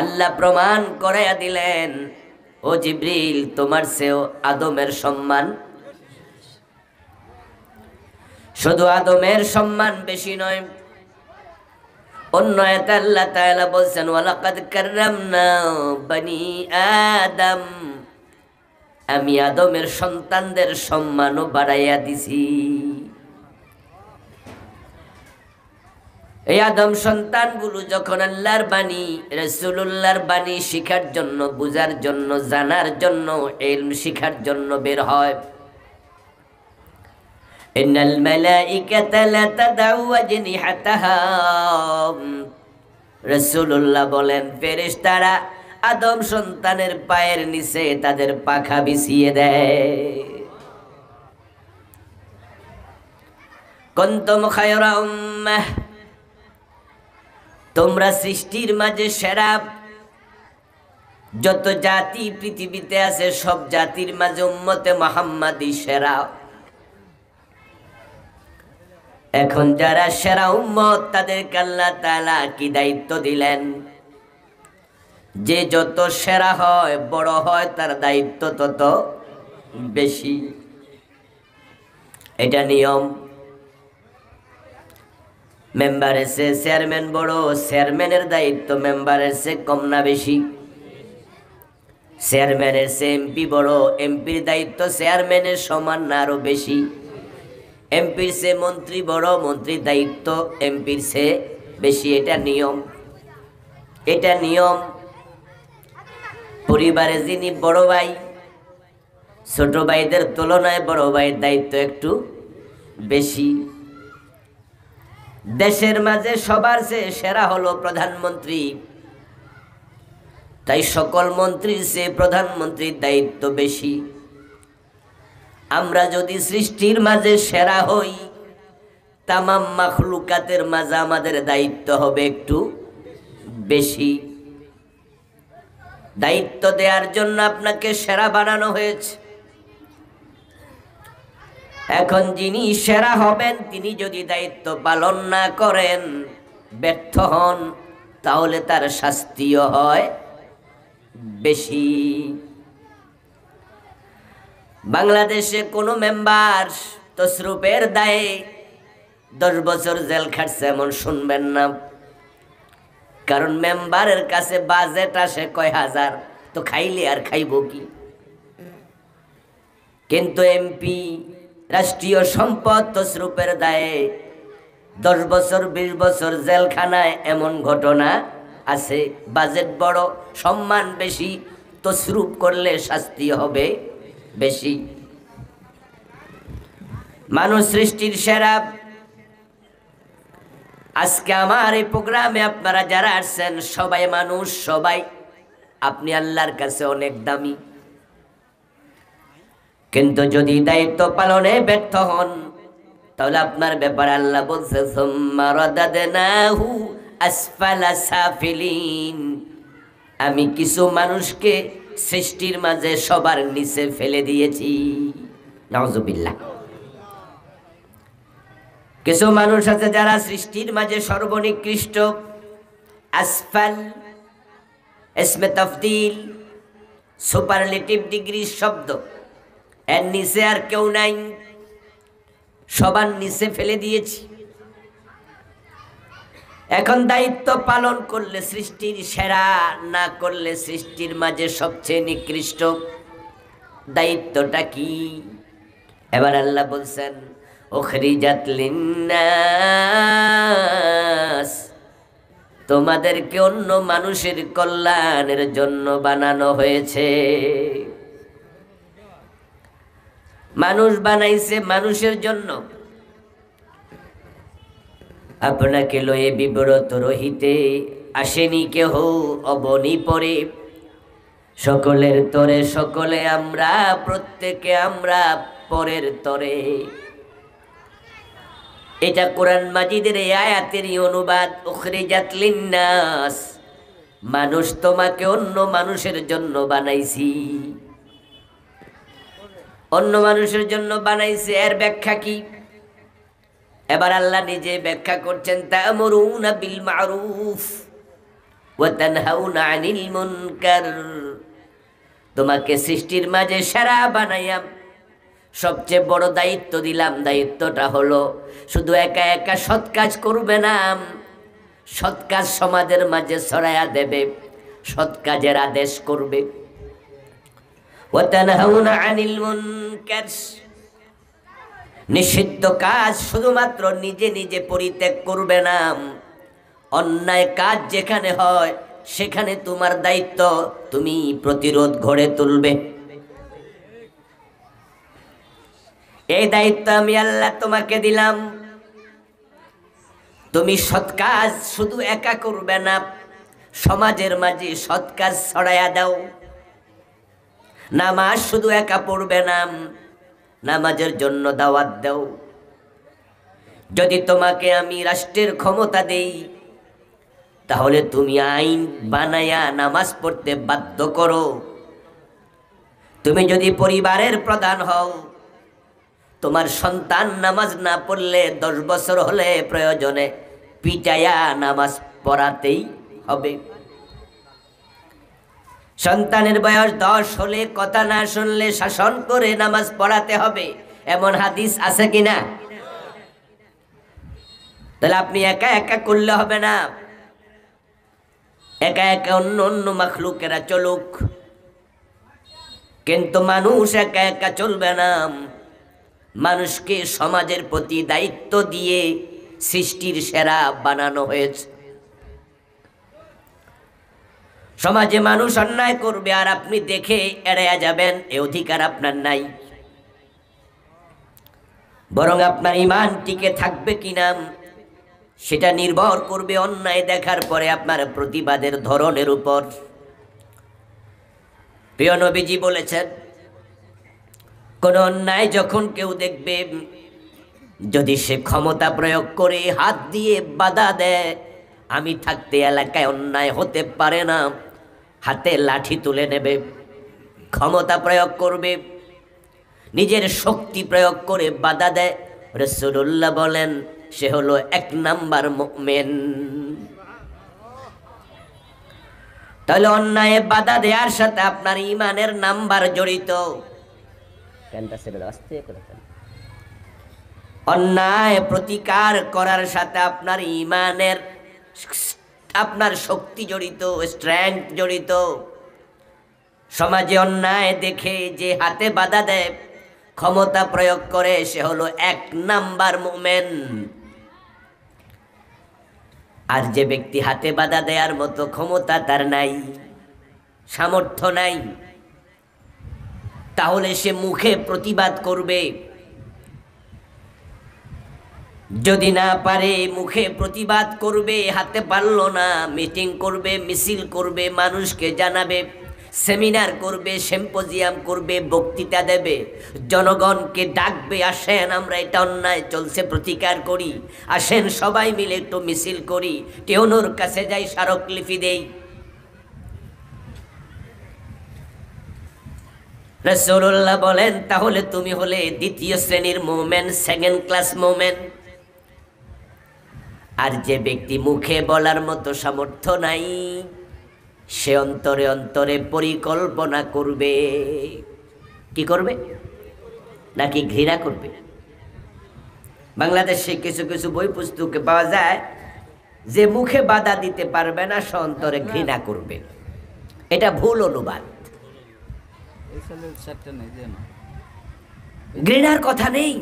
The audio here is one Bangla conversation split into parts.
আল্লাহ প্রমাণ করাইয়া দিলেন, ও জিবরিল, তোমার চেয়েও আদমের সম্মান, শুধু আদমের সম্মান বেশি নয়, অন্য আয়াতে আল্লাহ তাআলা বলছেন, ওয়ালাকাদ কাররামনা বনি আদম, আমি আদমের সন্তানদের সম্মানও বাড়াইয়া দিছি। এই আদম সন্তানগুলো যখন আল্লাহর বাণী, রাসূলুল্লাহর বাণী শিখার জন্য, বুঝার জন্য, জানার জন্য, ইলম শিখার জন্য বের হয়, ইন্নাল মালাইকাতা লা তাদাউ আজনিহাতাহা, রাসূলুল্লাহ বলেন, ফেরেশতারা আদম সন্তানের পায়ের নিচে তাদের পাখা বিছিয়ে দেয়। কুনতুম খায়রা উম্মাহ, তোমরা সৃষ্টির মাঝে সেরা। যত জাতি পৃথিবীতে আছে সব জাতির মাঝে উম্মতে মুহাম্মাদি সেরা। এখন যারা সেরা উম্মত, তাদেরকে আল্লাহ তাআলা কি দায়িত্ব দিলেন? যে যত সেরা হয়, বড় হয়, তার দায়িত্ব তত বেশি। এটা নিয়ম। মেম্বারের চেয়ে চেয়ারম্যান বড়, চেয়ারম্যানের দায়িত্ব মেম্বারের চেয়ে কম না বেশি? চেয়ারম্যানের চেয়ে এমপি বড়, এমপির দায়িত্ব চেয়ারম্যানের সমান না আরো বেশি? এমপির চেয়ে মন্ত্রী বড়, মন্ত্রীর দায়িত্ব এমপির চেয়ে বেশি। এটা নিয়ম, এটা নিয়ম। পরিবারে যিনি বড় ভাই, ছোট ভাইদের তুলনায় বড় ভাইয়ের দায়িত্ব একটু বেশি। দেশের মাঝে সবার চেয়ে সেরা হলো প্রধানমন্ত্রী, তাই সকল মন্ত্রীর চেয়ে প্রধানমন্ত্রীর দায়িত্ব বেশি। আমরা যদি সৃষ্টির মাঝে সেরা হই, তামাম মাখলুকাতের মাঝে আমাদের দায়িত্ব হবে একটু বেশি। দায়িত্ব দেওয়ার জন্য আপনাকে সেরা বানানো হয়েছে। এখন যিনি সেরা হবেন, তিনি যদি দায়িত্ব পালন না করেন, ব্যর্থ হন, তাহলে তার শাস্তিও হয় বেশি। বাংলাদেশে কোনো মেম্বার তসরুপের দায়ে 10 বছর জেল খাটছে এমন শুনবেন না। কারণ মেম্বারের কাছে বাজেট আসে কয় হাজার, তো খাইলে আর খাইব কি? কিন্তু এমপি, রাষ্ট্রীয় সম্পদ তসরুপের দায়ে 10 বছর 20 বছর জেলখানায়, এমন ঘটনা আছে। বাজেট বড়, সম্মান বেশি, তসরুপ করলে শাস্তি হবে বেশি। মানুষ সৃষ্টির সেরা। আজকে আমার এই প্রোগ্রামে আপনারা যারা আসছেন সবাই মানুষ, সবাই আপনি আল্লাহর কাছে অনেক দামি। কিন্তু যদি দায়িত্ব পালনে ব্যর্থ হন, তাহলে আপনার ব্যাপারে আল্লাহ বলছে, সুম্মা রাদাদনাহু আসফালা সাফিলিন, আমি কিছু মানুষকে সৃষ্টির মাঝে সবার নিচে ফেলে দিয়েছি। নাউজুবিল্লাহ। কিছু মানুষ আছে যারা সৃষ্টির মাঝে সর্বনিকৃষ্ট। আসফাল ইসমে তাফদিল, সুপারলেটিভ ডিগ্রি শব্দ। এর নিচে আর কেউ নাই, সবার নিচে ফেলে দিয়েছি। এখন দায়িত্ব পালন করলে সৃষ্টির সেরা, না করলে সৃষ্টির মাঝে সবচেয়ে নিকৃষ্ট। দায়িত্বটা কি? এবার আল্লাহ বলছেন, উখরিজাত লিন্নাস, তোমাদেরকে অন্য মানুষের কল্যাণের জন্য বানানো হয়েছে। মানুষ বানাইছে মানুষের জন্য। আপনাকে লয়ে বিব্রত রহিতে আসেনি কেহ অবনী পরে, সকলের তরে সকলে আমরা, প্রত্যেকে আমরা পরের তরে। এটা কোরআন মাজিদের এই আয়াতেরই অনুবাদ। উখরিজাত লিন্নাস, মানুষ তোমাকে অন্য মানুষের জন্য বানাইছি। অন্য মানুষের জন্য বানাইছে, এর ব্যাখ্যা কি? এবার আল্লাহ নিজে ব্যাখ্যা করছেন, তা'মুরুনা বিল মা'রুফ, ওয়া তানহাউনা আনিল মুনকার, তোমাকে সৃষ্টির মাঝে সেরা বানাইয়াম, সবচেয়ে বড় দায়িত্ব দিলাম। দায়িত্বটা হলো শুধু একা একা সৎ কাজ করবে না, সৎ কাজ সমাজের মাঝে ছড়াইয়া দেবে, সৎ কাজের আদেশ করবে। ওয়া তানহাউনা আনিল মুনকার, নিষিদ্ধ কাজ শুধুমাত্র নিজে নিজে পরিত্যাগ করবে না, অন্যায় কাজ যেখানে হয় সেখানে তোমার দায়িত্ব, তুমি প্রতিরোধ গড়ে তুলবে। এই দায়িত্ব আমি আল্লাহ তোমাকে দিলাম। তুমি সৎ কাজ শুধু একা করবে না, সমাজের মাঝে সৎ কাজ ছড়াইয়া দাও। নামাজ শুধু একা পড়বে না, নামাজের জন্য দাওয়াত দাও। যদি তোমাকে আমি রাষ্ট্রের ক্ষমতা দেই, তাহলে তুমি আইন বানায়া নামাজ পড়তে বাধ্য করো। তুমি যদি পরিবারের প্রধান হও, তোমার সন্তান নামাজ না পড়লে 10 বছর হলে প্রয়োজনে পিটায়া নামাজ পড়াতেই হবে। সন্তানের বয়স 10 হলে কথা না শুনলে শাসন করে নামাজ পড়াতে হবে, এমন হাদিস আছে কিনা? তাহলে আপনি একা একা করলে হবে না, একা একা অন্য অন্য মাখলুকেরা চলুক, কিন্তু মানুষ একা একা চলবে না। মানুষকে সমাজের প্রতি দায়িত্ব দিয়ে সৃষ্টির সেরা বানানো হয়েছে। সমাজে মানুষ অন্যায় করবে আর আপনি দেখে এড়িয়ে যাবেন, এ অধিকার আপনার নাই। বরং আপনার ঈমান টিকে থাকবে কিনা সেটা নির্ভর করবে অন্যায় দেখার পরে আপনার প্রতিবাদের ধরনের উপর। প্রিয় নবীজি বলেছেন, কোন অন্যায় যখন কেউ দেখবে, যদি সে ক্ষমতা প্রয়োগ করে হাত দিয়ে বাধা দেয়, আমি থাকতে এলাকায় অন্যায় হতে পারে না, হাতে লাঠি তুলে নেবে, ক্ষমতা প্রয়োগ করবে, নিজের শক্তি প্রয়োগ করে বাধা দেয়, রাসূলুল্লাহ বলেন সে হলো 1 নাম্বার মুমিন। তাহলে অন্যায় বাধা দেওয়ার সাথে আপনার ঈমানের নাম্বার জড়িত। অন্যায় প্রতিকার করার সাথে আপনার ঈমানের, আপনার শক্তি জড়িত, স্ট্রেংথ জড়িত। সমাজে অন্যায় দেখে যে হাতে বাধা দেয়, ক্ষমতা প্রয়োগ করে, সে হলো 1 নাম্বার মুমিন। আর যে ব্যক্তি হাতে বাধা দেওয়ার মতো ক্ষমতা তার নাই, সামর্থ্য নাই, তাহলে সে মুখে প্রতিবাদ করবে। যদি না পারে মুখে প্রতিবাদ করবে, হাতে পারলো না মিটিং করবে, মিছিল করবে, মানুষকে জানাবে, সেমিনার করবে, সিম্পোজিয়াম করবে, বক্তৃতা দেবে, জনগণকে ডাকবে, আসেন আমরা এটা অন্যায় চলছে প্রতিকার করি, আসেন সবাই মিলে একটু মিছিল করি, টেউনোর কাছে যাই, স্মারকলিপি দেই। রাসূলুল্লাহ বলেন তাহলে তুমি হলে 2য় শ্রেণীর মুমিন, 2nd ক্লাস মুমিন। আর যে ব্যক্তি মুখে বলার মতো সামর্থ্য নাই, সে অন্তরে অন্তরে পরিকল্পনা করবে। কি করবে? নাকি ঘৃণা করবে? বাংলাদেশে কিছু কিছু বই পুস্তকে পাওয়া যায় যে মুখে বাধা দিতে পারবে না, সে অন্তরে ঘৃণা করবে। এটা ভুল অনুবাদ। ঘৃণার কথা নেই,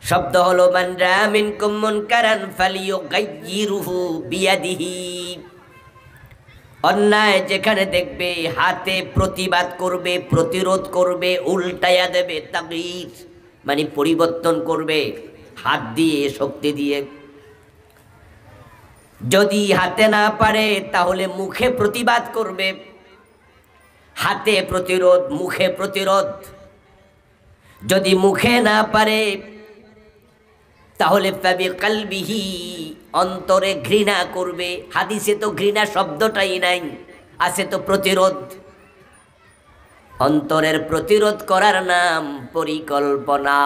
শব্দ হলো মান রা মিনকুম মুনকারান ফালিয়ুগাইয়িরুহু বিয়াদিহি। অন্যায় যেখানে দেখবে হাতে প্রতিবাদ করবে, প্রতিরোধ করবে, উল্টায়া দেবে, তাগয়ীর মানে পরিবর্তন করবে, হাত দিয়ে, শক্তি দিয়ে। যদি হাতে না পারে তাহলে মুখে প্রতিবাদ করবে, হাতে প্রতিরোধ, মুখে প্রতিরোধ। যদি মুখে না পারে তাহলে ফাবিকালবিহি, অন্তরে ঘৃণা করবে। হাদিসে তো ঘৃণা শব্দটাই নাই, আছে তো প্রতিরোধ। অন্তরের প্রতিরোধ করার নাম পরিকল্পনা।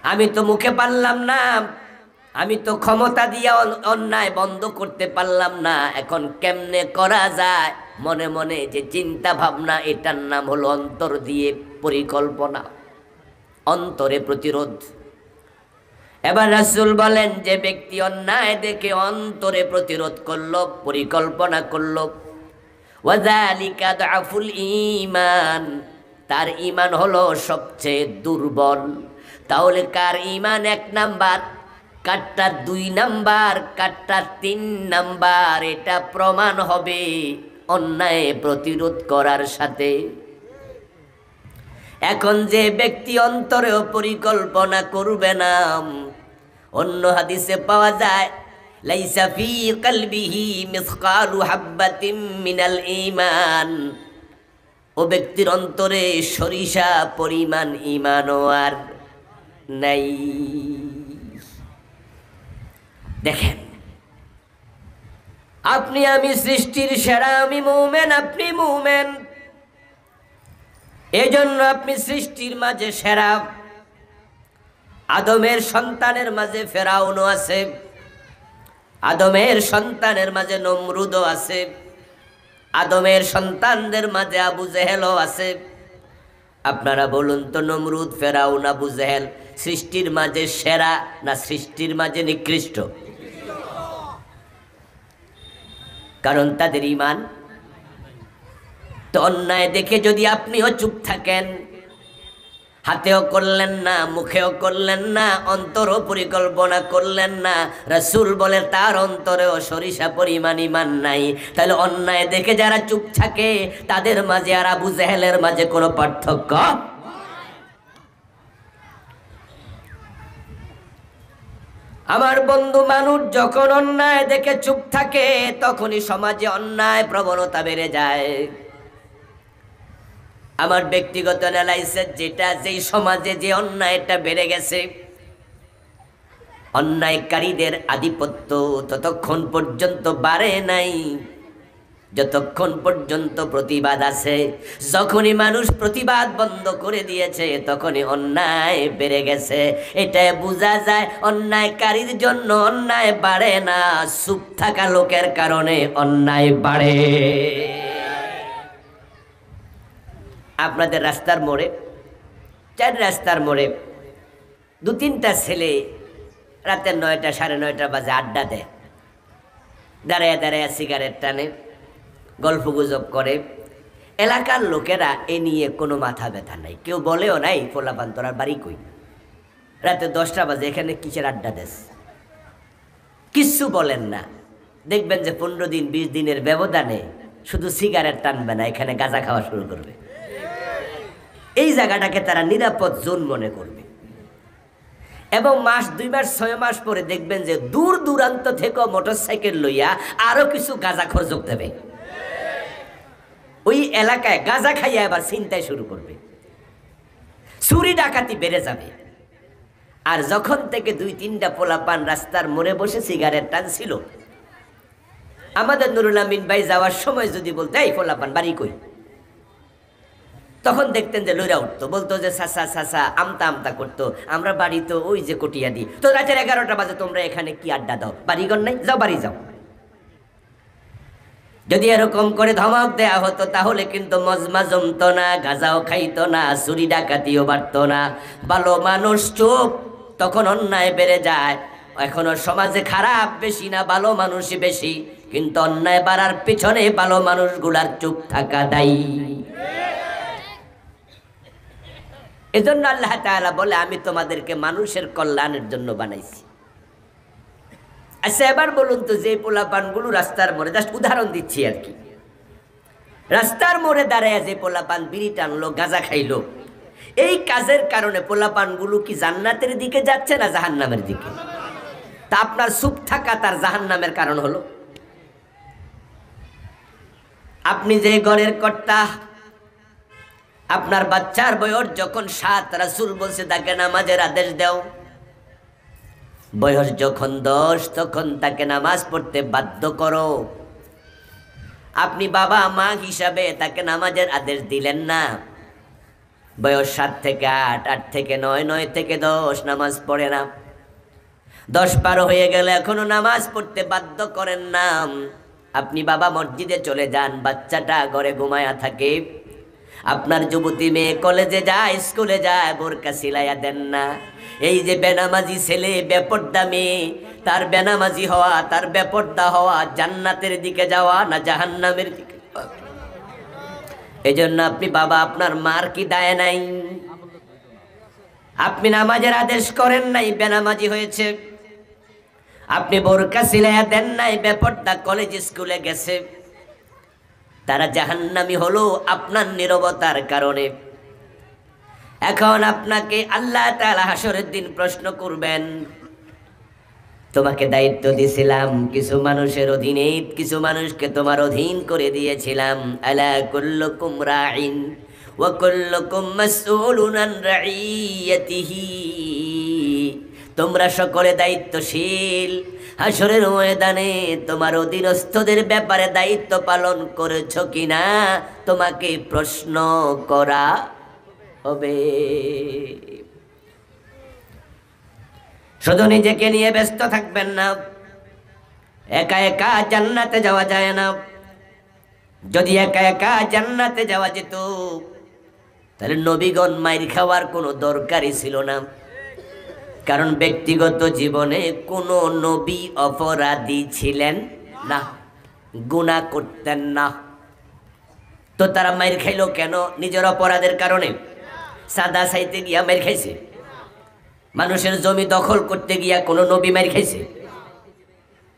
আমি তো মুখে পারলাম না, আমি তো ক্ষমতা দিয়া অন্যায় বন্ধ করতে পারলাম না, এখন কেমনে করা যায়? মনে মনে যে চিন্তা ভাবনা, এটার নাম হলো অন্তর দিয়ে পরিকল্পনা, অন্তরে প্রতিরোধ। এবার রাসূল বলেন, যে ব্যক্তি অন্যায় দেখে অন্তরে প্রতিরোধ করলো, পরিকল্পনা করলো, ওয়াযালিকা দাফুল ঈমান, তার ঈমান হলো সবচেয়ে দুর্বল। তাহলে কার ঈমান 1 নাম্বার, কারটার 2 নাম্বার, কারটার 3 নাম্বার? এটা প্রমাণ হবে অন্যায় প্রতিরোধ করার সাথে। এখন যে ব্যক্তি অন্তরেও পরিকল্পনা করবে না, অন্য হাদিসে পাওয়া যায়, লাইসা ফি কলবিহি মিসকালু হাববাতিন মিনাল ঈমান, ও ব্যক্তির অন্তরে সরিষা পরিমাণ ঈমানও আর নাই। দেখেন, আপনি আমি সৃষ্টির সেরা, আমি মুমিন, আপনি মুমিন, এজন্য আপনি সৃষ্টির মাঝে সেরা। আদমের সন্তানের মাঝে ফেরাউনও আছে, আদমের সন্তানের মাঝে নমরুদও আছে, আদমের সন্তানদের মাঝে আবু জেহেলও আছে। আপনারা বলুন তো, নমরুদ, ফেরাউন, আবু জেহেল সৃষ্টির মাঝে সেরা না সৃষ্টির মাঝে নিকৃষ্ট? কারণ তাদের ঈমান। তো অন্যায় দেখে যদি আপনিও চুপ থাকেন, হাতেও করলেন না, মুখেও করলেন না, অন্তরও পরিকল্পনা করলেন না, রাসূল বলে তার অন্তরেও সরিষা পরিমাণ ঈমান নাই, তাহলে অন্যায় দেখে যারা চুপ থাকে তাদের মাঝে আর আবু জেহেলের মাঝে কোনো পার্থক্য? আমার বন্ধু, মানুষ যখন অন্যায় দেখে চুপ থাকে তখনই সমাজে অন্যায় প্রবণতা বেড়ে যায়। আমার ব্যক্তিগত অ্যানালাইসিস যেটা, যেই সমাজে যে অন্যায়টা বেড়ে গেছে, অন্যায়কারীদের আধিপত্য ততক্ষণ পর্যন্ত বাড়ে নাই যতক্ষণ পর্যন্ত প্রতিবাদ আছে। যখনই মানুষ প্রতিবাদ বন্ধ করে দিয়েছে তখনই অন্যায় বেড়ে গেছে। এটা বোঝা যায় অন্যায়কারীর জন্য অন্যায় বাড়ে না, চুপ থাকা লোকের কারণে অন্যায় বাড়ে। আপনাদের রাস্তার মোড়ে, 4 রাস্তার মোড়ে 2-3টা ছেলে রাতে 9টা 9:30 বাজে আড্ডা দেয়, দাঁড়ায় দাঁড়ায় সিগারেট টানে, গল্প গুজব করে। এলাকার লোকেরা এ নিয়ে কোনো মাথা ব্যথা নাই, কেউ বলেও নাই পোলাপান তোরার বাড়ি কই, রাতে 10টা বাজে এখানে কিসের আড্ডা দেশ, কিচ্ছু বলেন না। দেখবেন যে 15 দিন 20 দিনের ব্যবধানে শুধু সিগারেট টানবে না, এখানে গাঁজা খাওয়া শুরু করবে। এই জায়গাটাকে তারা নিরাপদ জোন মনে করবে, এবং মাস 2 মাস 6 মাস পরে দেখবেন যে দূর দূরান্ত থেকে মোটরসাইকেল লইয়া আরো কিছু গাঁজাখোর যোগ দেবে। ওই এলাকায় গাঁজা খাইয়া এবার চিন্তায় শুরু করবে, চুরি ডাকাতি বেড়ে যাবে। আর যখন থেকে 2-3টা পোলাপান রাস্তার মোড়ে বসে সিগারেট টানছিল, আমাদের নুরুল আমিন ভাই যাওয়ার সময় যদি বলতো এই পোলাপান বাড়ি কই, তখন দেখতেন যে লইরা উঠতো, বলতো যে চাচা চাচা, আমতা আমতা করতো, আমরা বাড়ি তো ওই যে কটিয়া দিই। তো রাতের 11টা বাজে তোমরা এখানে কি আড্ডা দাও, বাড়িঘর নাই, যাও বাড়ি যাও। যদি এরকম করে ধমক দেয়া হতো তাহলে কিন্তু মজমা জমতো না, গাঁজাও খাইতো না, চুরি ডাকাতিও বাড়তো না। ভালো মানুষ চুপ, তখন অন্যায় বেড়ে যায়। এখনো সমাজে খারাপ বেশি না, ভালো মানুষই বেশি, কিন্তু অন্যায় বাড়ার পিছনে ভালো মানুষগুলার চুপ থাকা দায়ী। এজন্য আল্লাহ তাআলা বলে, আমি তোমাদেরকে মানুষের কল্যাণের জন্য বানাইছি। আচ্ছা, এবার বলুন তো, যে পোলাপানগুলো রাস্তার মোড়ে, জাস্ট উদাহরণ দিচ্ছি আর কি, রাস্তার মোড়ে দাঁড়ায় যে পোলাপান বিড়ি টানলো, গাঁজা খাইলো, এই কাজের কারণে পোলাপানগুলো কি জান্নাতের দিকে যাচ্ছে না জাহান্নামের দিকে? তা আপনার চুপ থাকা তার জাহান্নামের কারণ হলো। আপনি যে ঘরের কর্তা, আপনার বাচ্চার বয়স যখন 7, রাসূল বলছে তাকে নামাজের আদেশ দাও। বয়স যখন 10 তখন তাকে নামাজ পড়তে বাধ্য করো। আপনি বাবা মা হিসাবে তাকে নামাজের আদেশ দিলেন না। বয়স 7 থেকে 8, 8 থেকে 9, 9 থেকে 10 নামাজ পড়ে না। 10 পার হয়ে গেলে এখনো নামাজ পড়তে বাধ্য করেন না। আপনি বাবা মসজিদে চলে যান, বাচ্চাটা ঘরে ঘুমায়া থাকে। আপনার যুবতী মেয়ে কলেজে যায়, স্কুলে যায়, বোরকা সিলাইয়া দেন না। এই যে বেনামাজি ছেলে, বেপর্দা মেয়ে, তার বেনামাজি হওয়া, তার বেপর্দা হওয়া জান্নাতের দিকে যাওয়া না জাহান্নামের দিকে? এই জন্য আপনি বাবা, আপনার মার কি দায় নাই? আপনি নামাজের আদেশ করেন নাই, বেনামাজি হয়েছে। আপনি বোরকা সিলাইয়া দেন নাই, বেপর্দা কলেজ স্কুলে গেছে। তারা জাহান্নামী হলো আপনার নীরবতার কারণে। এখন আপনাকে আল্লাহ তাআলা হাসরের দিন প্রশ্ন করবেন, তোমাকে দায়িত্ব দিয়েছিলাম কিছু মানুষের অধীনে, কিছু মানুষকে তোমার অধীন করে দিয়েছিলাম। আলা কুল্লুকুম রাঈন ওয়া কুল্লুকুম মাসউলুন আন রাইয়াতিহি। তোমরা সকলে দায়িত্বশীল। হাসরের ময়দানে তোমার অধীনস্থদের ব্যাপারে দায়িত্ব পালন করেছো কিনা তোমাকে প্রশ্ন করা হবে। শুধু নিজেকে নিয়ে ব্যস্ত থাকবেন না। একা একা জান্নাতে যাওয়া যায় না। যদি একা একা জান্নাতে যাওয়া যেত তাহলে নবীগণ মাইর খাওয়ার কোনো দরকারই ছিল না। কারণ ব্যক্তিগত জীবনে কোনো নবী অপরাধী ছিলেন না, গুনাহ করতেন না। তো তারা মাইর খাইলো কেন? নিজের অপরাধের কারণে। সাদা চাইতে গিয়া মাইর খাইছে, মানুষের জমি দখল করতে গিয়া কোনো নবী মাইর খাইছে?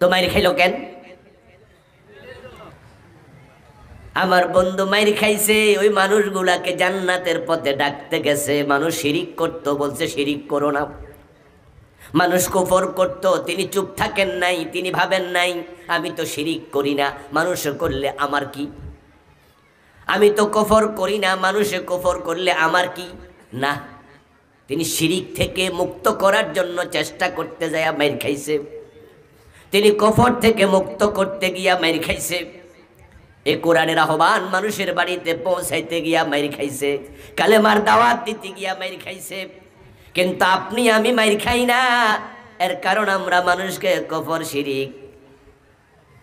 তো মাইর খাইলো কেন? আমার বন্ধু মাইর খাইছে ওই মানুষগুলাকে জান্নাতের পথে ডাকতে গেছে। মানুষ শিরিক করতো, বলছে শিরিক করো না। মানুষ কুফর করত, তিনি চুপ থাকেন নাই, তিনি ভাবেন নাই আমি তো শিরিক করি না, মানুষে করলে আমার কি? আমি তো কুফর করি না, মানুষে কুফর করলে আমার কি? না, তিনি শিরিক থেকে মুক্ত করার জন্য চেষ্টা করতে যায় মাইর খাইছে। তিনি কুফর থেকে মুক্ত করতে গিয়া মাইর খাইছে। এ কোরআনের আহ্বান মানুষের বাড়িতে পৌঁছাইতে গিয়া মাইর খাইছে। কালেমার দাওয়াত দিতে গিয়া মাইর খাইছে। কিন্তু আপনি আমি মাইর খাই না, এর কারণ আমরা মানুষকে কুফর, শিরিক,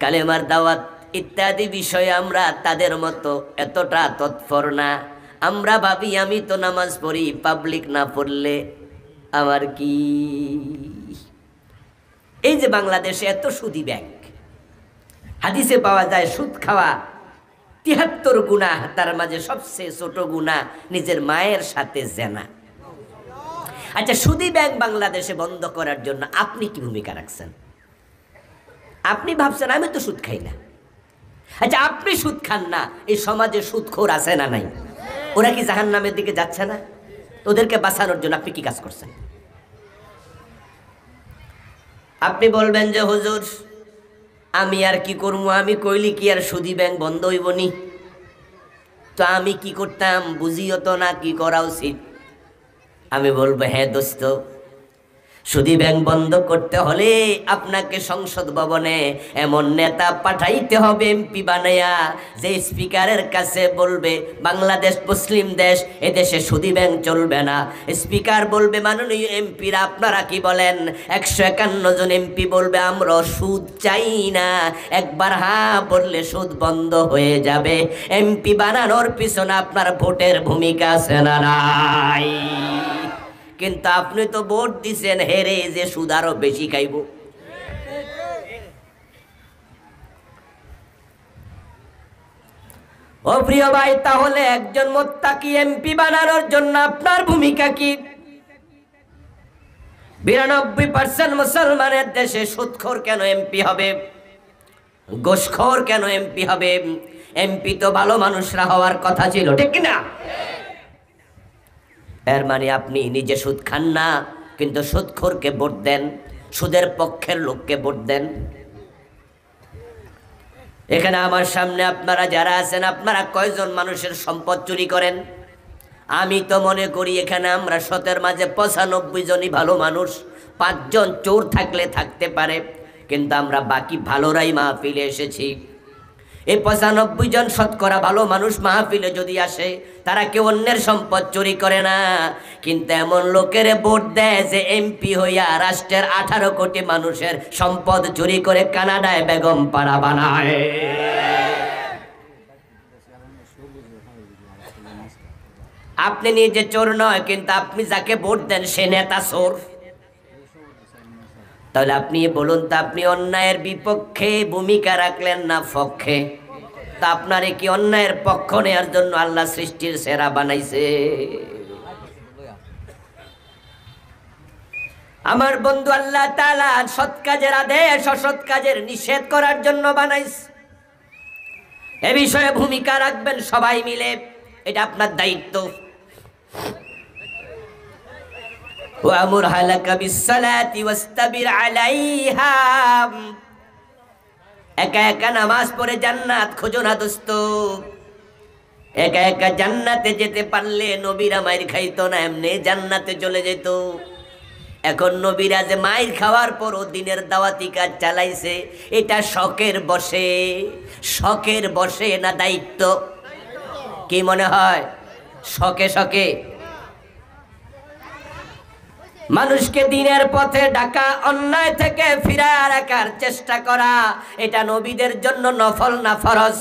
কালেমার দাওয়াত ইত্যাদি বিষয়ে আমরা তাদের মতো এতটা তৎপর না। আমরা ভাবি আমি তো নামাজ পড়ি, পাবলিক না পড়লে আমার কি? এই যে বাংলাদেশে এত সুদী ব্যাংক, হাদিসে পাওয়া যায় সুদ খাওয়া ৭৩ গুনাহ, তার মাঝে সবচেয়ে ছোট গুনাহ নিজের মায়ের সাথে জেনা। আচ্ছা, সুদী ব্যাংক বাংলাদেশে বন্ধ করার জন্য আপনি কি ভূমিকা রাখছেন? আপনি ভাবছেন আমি তো সুদ খাই না। আচ্ছা, আপনি সুদ খান না, এই সমাজে সুদখোর আছে না নাই? ওরা কি জাহান্নামের দিকে যাচ্ছে না? ওদেরকে বাঁচানোর জন্য আপনি কি কাজ করছেন? আপনি বলবেন যে হুজুর আমি আর কি করবো, আমি কইলি কি আর সুদী ব্যাংক বন্ধ হইব নি? তো আমি কি করতাম বুঝিও তো না কি করা উচিত। আমি বলবো হ্যাঁ দোস্ত, সুদী ব্যাংক বন্ধ করতে হলে আপনাকে সংসদ ভবনে এমন নেতা পাঠাইতে হবে, এমপি বানায়া, যে স্পিকারের কাছে বলবে বাংলাদেশ মুসলিম দেশ, এদেশে সুদী ব্যাংক চলবে না। স্পিকার বলবে মাননীয় এমপিরা আপনারা কি বলেন? 151 জন এমপি বলবে আমরা সুদ চাই না। একবার হ্যাঁ বললে সুদ বন্ধ হয়ে যাবে। এমপি বানানোর পিছনে আপনার ভোটের ভূমিকা আছে না নাই? কিন্তু আপনি তো ভোট দিছেন হেরে, যে সুদ আরো বেশি খাইব। ও প্রিয় ভাই, তাহলে একজন মুত্তাকি এমপি বানানোর জন্য আপনার ভূমিকা কি? 92% মুসলমানের দেশে সুদখোর কেন এমপি হবে? ঘুষখোর কেন এমপি হবে? এমপি তো ভালো মানুষরা হওয়ার কথা ছিল, ঠিক কিনা? এর মানে আপনি নিজে সুদ খান না, কিন্তু সুদখোরকে ভোট দেন, সুদের পক্ষের লোককে ভোট দেন। এখানে আমার সামনে আপনারা যারা আছেন, আপনারা কয়জন মানুষের সম্পদ চুরি করেন? আমি তো মনে করি এখানে আমরা 100-এর মাঝে 95 জনই ভালো মানুষ। 5 জন চোর থাকলে থাকতে পারে, কিন্তু আমরা বাকি ভালোরাই মাহফিলে এসেছি। এই 95 জন শতকরা ভালো মানুষ মাহফিলে যদি আসে, তারা কেউ অন্যের সম্পদ চুরি করে না, কিন্তু এমন লোকের ভোট দেয় যে এমপি হইয়া রাষ্ট্রের 18 কোটি মানুষের সম্পদ চুরি করে কানাডায় বেগম পাড়া বানায়। আপনি নিজে চোর নয়, কিন্তু আপনি যাকে ভোট দেন সে নেতা চোর। তাহলে আপনি বলুন তো, আপনি অন্যায়ের বিপক্ষে ভূমিকা রাখলেন না পক্ষে? তা আপনারে কি অন্যায়ের পক্ষ নেওয়ার জন্য আল্লাহ সৃষ্টির সেরা বানাইছে? আমার বন্ধু, আল্লাহ তাআলা সৎ কাজের আদেশ অসৎ কাজের নিষেধ করার জন্য বানাইছে। এ বিষয়ে ভূমিকা রাখবেন সবাই মিলে, এটা আপনার দায়িত্ব। ওয়ামুর হালাকা বিসসালাতি ওয়াস্তাবির আলাইহা। একা একা নামাজ পড়ে জান্নাত খোঁজো না দোস্ত। একা একা জান্নাতে যেতে পারলে নবীরা মাইর খাইতো না, এমনি জান্নাতে চলে যেত। এখন নবীরা যে মাইর খাওয়ার পরও দিনের দাওয়াতি কাজ চালাইছে, এটা শখের বসে, শখের বসে না দায়িত্ব? কি মনে হয়? শখে শখে মানুষকে দিনের পথে ডাকা, অন্যায় থেকে ফিরায় রাখার চেষ্টা করা, এটা নবীদের জন্য নফল না ফরজ?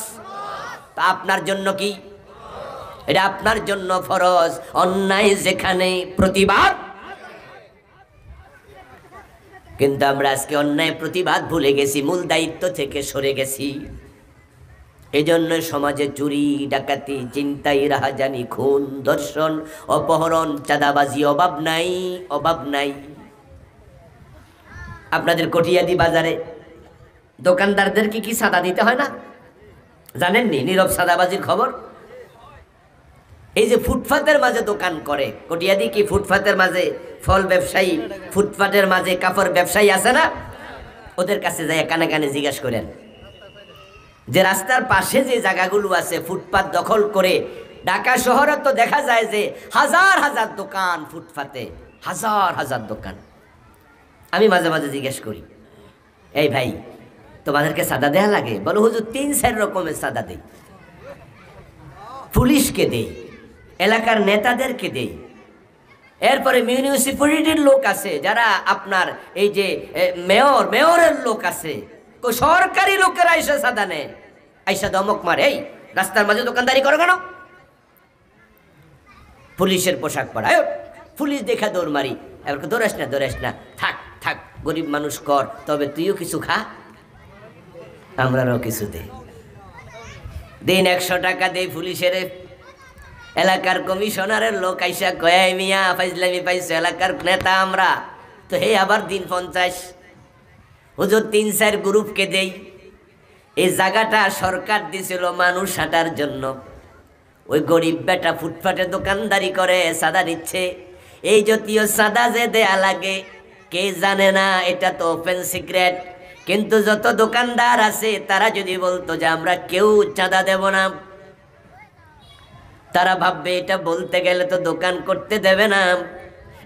তা আপনার জন্য কি? এটা আপনার জন্য ফরজ। অন্যায় যেখানে প্রতিবাদ, কিন্তু আমরা আজকে অন্যায় প্রতিবাদ ভুলে গেছি, মূল দায়িত্ব থেকে সরে গেছি। এই জন্য সমাজে চুরি, ডাকাতি, চিন্তাই, রাহাজানি, খুন, ধর্ষণ, অপহরণ, চাঁদাবাজি অভাব নাই, অভাব নাই। আপনাদের কটিয়াদি বাজারে দোকানদারদেরকে কি চাঁদা দিতে হয় না? জানেননি নীরব চাঁদাবাজির খবর? এই যে ফুটপাতের মাঝে দোকান করে কটিয়াদি, কি ফুটপাতের মাঝে ফল ব্যবসায়ী, ফুটপাতের মাঝে কাপড় ব্যবসায়ী আছে না? ওদের কাছে যাই কানে কানে জিজ্ঞাসা করেন যে রাস্তার পাশে যে জায়গাগুলো আছে ফুটপাত দখল করে, ঢাকা শহরে তো দেখা যায় যে হাজার হাজার দোকান ফুটপাতে, হাজার হাজার দোকান। আমি মাঝে মাঝে জিজ্ঞেস করি, এই ভাই তোমাদেরকে চাঁদা দেয়া লাগে? বলো হুজুর 3-4 রকমের চাঁদা দেই। পুলিশকে দেই, এলাকার নেতাদেরকে দেই, এরপরে মিউনিসিপ্যালিটির লোক আছে যারা আপনার এই যে মেয়রের লোক আছে, সরকারি লোকেরা আইসা চাঁদা নেয়, আইসা ধমক মারে, এই রাস্তার মাঝে দোকানদারি করো কেন? পুলিশের পোশাক পরা, পুলিশ দেখা দৌড় মারি, এবার দৌড়াস না, দৌড়াস না, থাক থাক, গরিব মানুষ কর, তবে তুইও কিছু খা, আমরাও কিছু দে। দিন 100 টাকা দেই পুলিশের। এলাকার কমিশনারের লোক আইসা কয়, মিয়া ফাইজলামি পাইছো, এলাকার নেতা আমরা তো, হে আবার দিন 50। হুজুর 3-4 গ্রুপকে দেই। এই জায়গাটা সরকার দিছিল মানুষ হাঁটার জন্য, ওই গরিব বেটা ফুটপাতে দোকানদারি করে চাঁদা দিচ্ছে। এই জাতীয় চাঁদা যে দেয়া লাগে কে জানে না, এটা তো ওপেন সিক্রেট। কিন্তু যত দোকানদার আছে তারা যদি বলতো যে আমরা কেউ চাঁদা দেব না, তারা ভাববে এটা বলতে গেলে তো দোকান করতে দেবে না,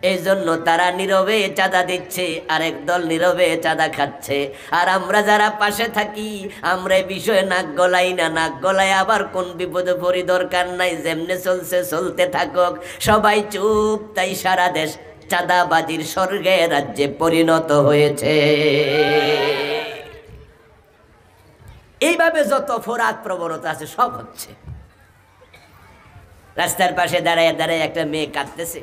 এই জন্য তারা নীরবে চাঁদা দিচ্ছে, আরেক দল নীরবে চাঁদা খাচ্ছে। আর আমরা যারা পাশে থাকি, আমরা এই বিষয়ে নাক গলাই না, নাক গলায় আবার কোন বিপদে পড়ি দরকার নাই, যেমনে চলছে চলতে থাকুক, সবাই চুপ। তাই সারা দেশ চাঁদাবাজির স্বর্গে রাজ্যে পরিণত হয়েছে। এইভাবে যত অপরাধ প্রবণতা আছে সব হচ্ছে। রাস্তার পাশে দাঁড়ায় দাঁড়ায় একটা মেয়ে কাঁদতেছে,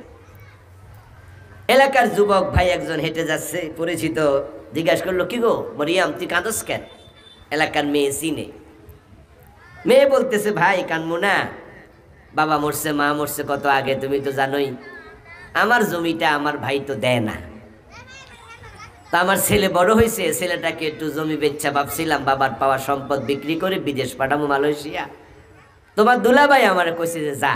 এলাকার যুবক ভাই একজন হেঁটে যাচ্ছে, পরিচিত, জিজ্ঞাসা করলো, কি গো মরিয়াম তুই কাঁদস কেন? এলাকার মেয়ে চিনে। মেয়ে বলতেছে, ভাই কানমু না, বাবা মরছে, মা মরছে কত আগে, তুমি তো জানোই, আমার জমিটা আমার ভাই তো দেয় না, তা আমার ছেলে বড় হয়েছে, ছেলেটাকে একটু জমি বেচা ভাবছিলাম, বাবার পাওয়া সম্পদ বিক্রি করে বিদেশ পাঠাবো, মালয়েশিয়া। তোমার দুলাভাই আমার কইছে যে যা,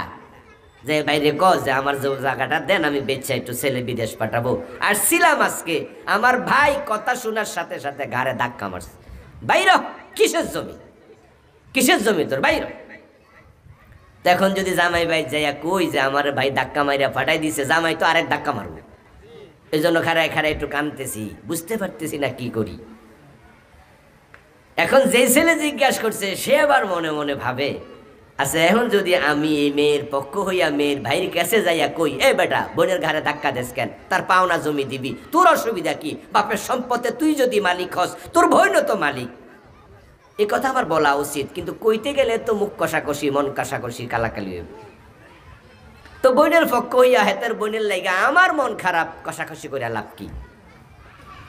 যে বাইরে ক যে আমার জায়গাটা দেন, আমি বেচা একটু ছেলে বিদেশ পাঠাবো। আর ছিলাম আজকে, আমার ভাই কথা শোনার সাথে সাথে ঘাড়ে ধাক্কা মারছে, বাইর। কিসের জমি, কিসের জমি তোর, বাইর। এখন যদি জামাই ভাই যাইয়া কই যে আমার ভাই ধাক্কা মারিয়া ফাটাই দিছে, জামাই তো আরেক ধাক্কা মারবো। এই জন্য খাড়ায় খাড়ায় একটু কানতেছি, বুঝতে পারতেছি না কি করি। এখন যে ছেলে জিজ্ঞাসা করছে সে আবার মনে মনে ভাবে, আচ্ছা এখন যদি আমি এই মেয়ের পক্ষ হইয়া মেয়ের ভাইয়ের কাছে যাইয়া কই, এ বেটা বোনের ঘাড়ে ধাক্কা দেস কেন, তার পাওনা জমি দিবি, তোর অসুবিধা কি, বাপের সম্পদে তুই যদি মালিক হস, তোর বোন তো মালিক। এ কথা আমার বলা উচিত, কিন্তু কইতে গেলে তো মুখ কষাকষি, মন কষাকষি, কালাকালি হইব। তো বোনের পক্ষ হইয়া হেতের বোনের লাইগা আমার মন খারাপ কষাকষি করে লাভ কি?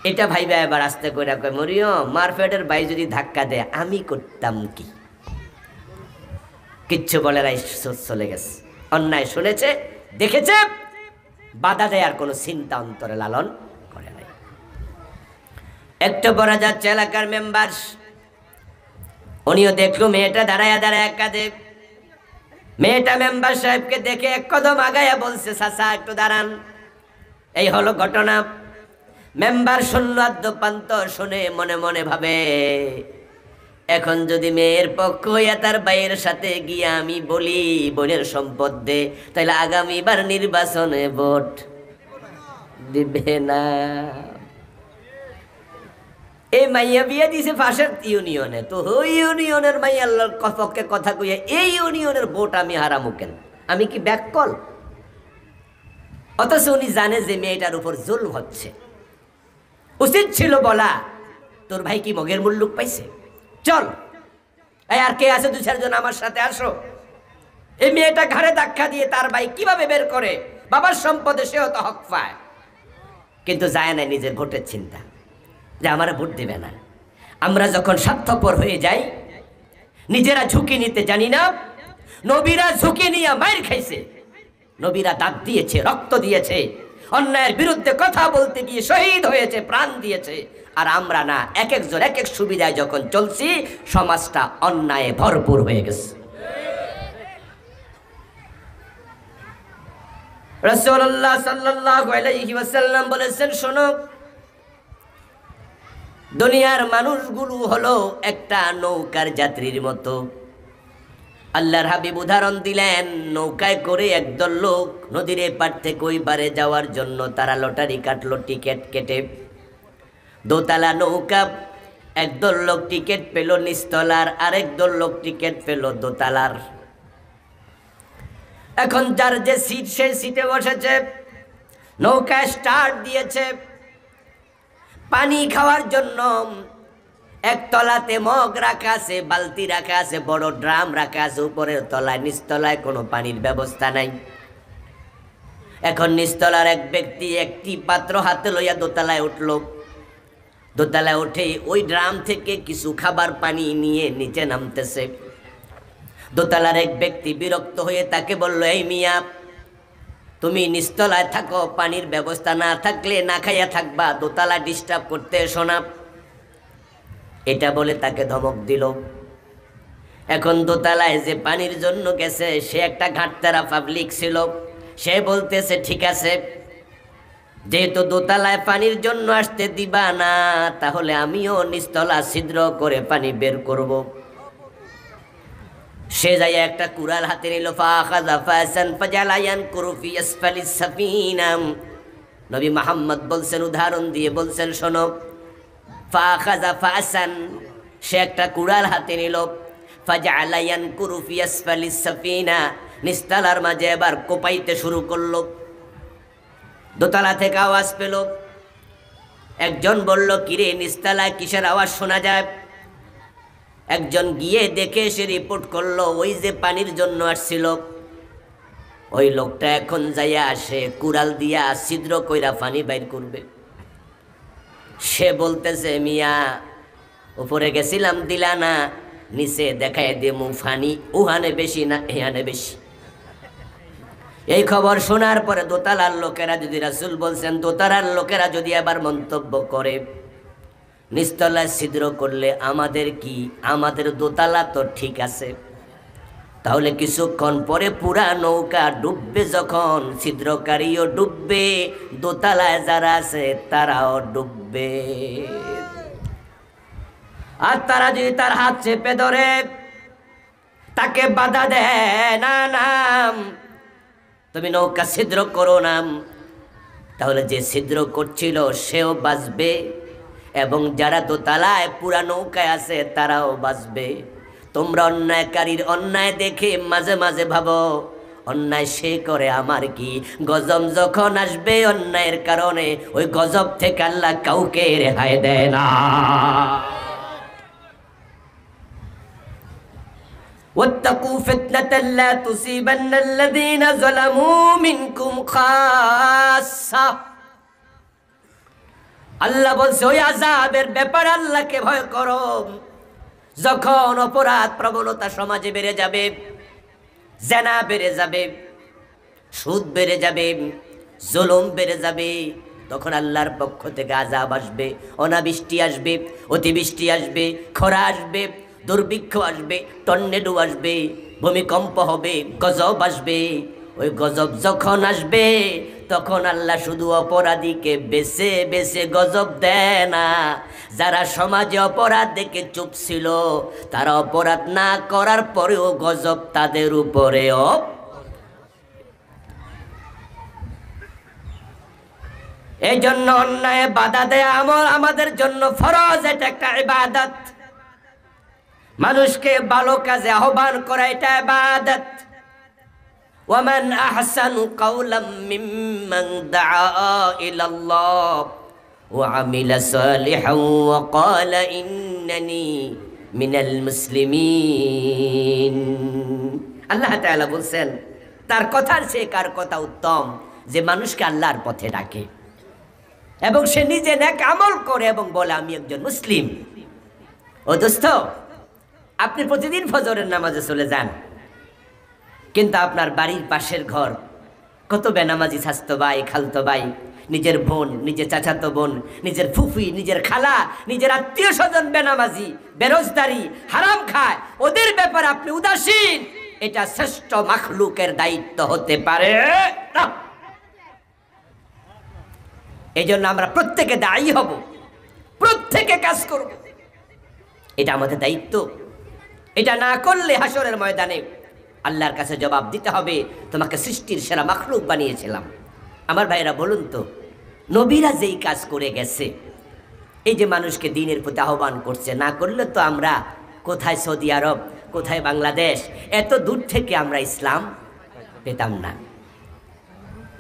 এটা ভাইবা এবার আস্তে করে কয়, মরিয়ম মারফেটের ভাই যদি ধাক্কা দেয় আমি করতাম কি? কিচ্ছু বলে নাই, চলে গেছে। অন্যায় শুনেছে, দেখেছে, বাধা দেয়ার কোনো চিন্তা অন্তরে লালন করে নাই। একটু পরে যাচ্ছে এলাকার মেম্বার, উনিও দেখলো মেয়েটা দাঁড়ায়া দাঁড়ায় কাঁদে। মেয়েটা মেম্বার সাহেবকে দেখে এক কদম আগায়া বলছে, চাচা একটু দাঁড়ান, এই হলো ঘটনা। মেম্বার শুনল আদ্যপান্ত, শুনে মনে মনে ভাবে, এখন যদি মেয়ের পক্ষ হইয়া তার ভাইয়ের সাথে গিয়া আমি বলি বোনের সম্পদ দে, তাহলে আগামীবার নির্বাচনে ভোট দিবে না। এই মাইয়া বিয়ে দিছে পাশের ইউনিয়নে, তো ওই ইউনিয়নের মাইয়ার পক্ষে কথা কইয়া এই ইউনিয়নের ভোট আমি হারামু কেন? আমি কি ব্যাককল? অথচ উনি জানে যে মেয়েটার উপর জুলম হচ্ছে। উচিত ছিল বলা, তোর ভাই কি মগের মুল্লুক পাইছে, চল এই আর কে আছে দু চারজন আমার সাথে আসো। এই মেয়েটা ঘাড়ে ধাক্কা দিয়ে তার ভাই কিভাবে বের করে, বাবার সম্পদে সেও তো হক পায়, কিন্তু যায় না নিজের ভোটের চিন্তা, যে আমার ভোট দিবে না। আমরা যখন স্বার্থপর হয়ে যাই, নিজেরা ঝুঁকি নিতে জানি না। নবীরা ঝুঁকি নিয়ে মাইর খাইছে, নবীরা দাঁত দিয়েছে, রক্ত দিয়েছে, অন্যায়ের বিরুদ্ধে কথা বলতে গিয়ে শহীদ হয়েছে, প্রাণ দিয়েছে। আর আমরা না, এক একজন এক এক সুবিধায় যখন চলছি, সমাজটা অন্যায়ে ভরপুর হয়ে গেছে। রাসূলুল্লাহ সাল্লাল্লাহু আলাইহি ওয়াসাল্লাম বলেছেন, শোনো, দুনিয়ার মানুষগুলো হলো একটা নৌকার যাত্রীর মতো। আল্লাহর হাবিব উদাহরণ দিলেন, নৌকায় করে একদল লোক নদীর এপার থেকে ওই পারে যাওয়ার জন্য তারা লটারি কাটলো, টিকিট কেটে। দোতলা নৌকা, একদল লোক টিকিট পেল নিচতলার, আরেক দল লোক টিকিট পেল দোতলার। এখন যার যে সিট, সেই সিটে বসেছে, নৌকা স্টার্ট দিয়েছে। পানি খাওয়ার জন্য এক তলাতে মগ রাখা আছে, বালতি রাখা আছে, বড় ড্রাম রাখা আছে উপরের তলায়, নিচতলায় কোনো পানির ব্যবস্থা নাই। এখন নিচতলার এক ব্যক্তি একটি পাত্র হাতে লইয়া দোতলায় উঠল। দোতলায় উঠে ওই ড্রাম থেকে কিছু খাবার পানি নিয়ে নিচে নামতেছে। দোতলার এক ব্যক্তি বিরক্ত হয়ে তাকে বলল, এই মিয়া, তুমি নিচতলায় থাকো, পানির ব্যবস্থা না থাকলে না খাইয়া থাকবা, দোতলায় ডিস্টার্ব করতে এসো না। এটা বলে তাকে ধমক দিল। এখন দোতলায় যে পানির জন্য গেছে, সে একটা ঘাটতারা পাবলিক ছিল। সে বলতেছে, ঠিক আছে, যেহেতু দোতলায় পানির জন্য আসতে দিবা না, তাহলে আমিও নিচতলা ছিদ্র করে পানি বের করব। সে যাই একটা কুড়াল হাতে নিল। নবী মুহাম্মদ বলছেন, উদাহরণ দিয়ে বলছেন, শোনো, ফাখাযা ফাসান, সে একটা কুড়াল হাতে নিল। ফাজআলা ইয়ানকুরু ফি আসফালিস সাফিনা, নিচতলার মাঝে এবার কোপাইতে শুরু করলো। দোতলা থেকে আওয়াজ পেল। একজন বলল, কিরে নিচতলায় কিসের আওয়াজ শোনা যায়? একজন গিয়ে দেখে সে রিপোর্ট করলো, ওই যে পানির জন্য আসছিল ওই লোকটা এখন যাইয়া আসে কুড়াল দিয়া ছিদ্র কইরা পানি বাইর করবে। সে বলতেছে, মিয়া, উপরে গেছিলাম দিলা না, নিচে দেখায় দেমু ফানি, উহানে বেশি না এহানে বেশি। এই খবর শোনার পরে দোতলার লোকেরা, যদি রাসূল বলছেন, দোতলার লোকেরা যদি আবার মন্তব্য করে, নিচতলায় ছিদ্র করলে আমাদের কি, আমাদের দোতলা তো ঠিক আছে, তাহলে কিছুক্ষণ পরে পুরা নৌকা ডুববে, যখন ছিদ্রকারীও ডুববে, দোতলায় যারা আছে তারাও ডুববে। আর তারা যদি তার হাত চেপে ধরে, তাকে বাধা দেয়, না না তুমি নৌকা ছিদ্র করো না, তাহলে যে ছিদ্র করছিল সেও বাঁচবে, এবং যারা দোতলায় পুরা নৌকায় আছে তারাও বাঁচবে। তোমরা অন্যায়কারীর অন্যায় দেখে মাঝে মাঝে ভাবো অন্যায় সে করে আমার কি, গজব যখন আসবে অন্যায়ের কারণে ওই গজব থেকে আল্লাহ কাউকে রেহাই দেয় না। ওয়াত্তাকু ফিতনাতাল লা তুসিবান্নাল্লাযীনা যালামু মিনকুম খাসসা। আল্লাহ বলছে ওই আযাবের ব্যাপারে আল্লাহকে ভয় করো যখন অপরাধ প্রবণতা সমাজে বেড়ে যাবে, জেনা বেড়ে যাবে, সুদ বেড়ে যাবে, জুলুম বেড়ে যাবে, তখন আল্লাহর পক্ষ থেকে আযাব আসবে, অনাবৃষ্টি আসবে, অতিবৃষ্টি আসবে, খরা আসবে, দুর্ভিক্ষ আসবে, টর্নেডো আসবে, ভূমিকম্প হবে, গজব আসবে। ওই গজব যখন আসবে তখন আল্লাহ শুধু অপরাধীকে বেছে বেছে গজব দেয় না। যারা সমাজে অপরাধ দেখে চুপ ছিল তারা অপরাধ না করার পরেও গজব তাদের উপরেও। এই জন্য অন্যায় বাধা দেয়া আমাদের জন্য ফরজ, এটা একটা ইবাদত। মানুষকে ভালো কাজে আহ্বান করা এটা ইবাদত। ওয়ামান আহসানু কাওলাম মিম্মান দাআ ইলাল্লাহ ওয়া আমিলা সালিহান ওয়া ক্বালা ইন্নানি মিনাল মুসলিমিন। আল্লাহ তাআলা বলেন তার কথার চেয়ে কার কথা উত্তম, যে মানুষকে আল্লাহর পথে ডাকে এবং সে নিজে নেক আমল করে এবং বলে আমি একজন মুসলিম। ও দোস্ত, আপনি প্রতিদিন ফজরের নামাজে চলে যান, কিন্তু আপনার বাড়ির পাশের ঘর কত বেনামাজি স্বাস্থ্য ভাই, খালতো ভাই, নিজের বোন, নিজের চাচাতো বোন, নিজের ফুফি, নিজের খালা, নিজের আত্মীয় স্বজন বেনামাজি, বেরোজগারি, হারাম খায়, ওদের ব্যাপারে আপনি উদাসীন। এটা শ্রেষ্ঠ মাখলুকের দায়িত্ব হতে পারে না। এই জন্য আমরা প্রত্যেকে দায়ী হব, প্রত্যেকে কাজ করব, এটা আমাদের দায়িত্ব। এটা না করলে হাসরের ময়দানে আল্লাহর কাছে জবাব দিতে হবে, তোমাকে সৃষ্টির সেরা মাখলুক বানিয়েছিলাম। আমার ভাইরা বলুন তো, নবীরা যেই কাজ করে গেছে, এই যে মানুষকে দ্বীনের প্রতি আহ্বান করছে, না করলে তো আমরা কোথায় সৌদি আরব, কোথায় বাংলাদেশ, এত দূর থেকে আমরা ইসলাম পেতাম না।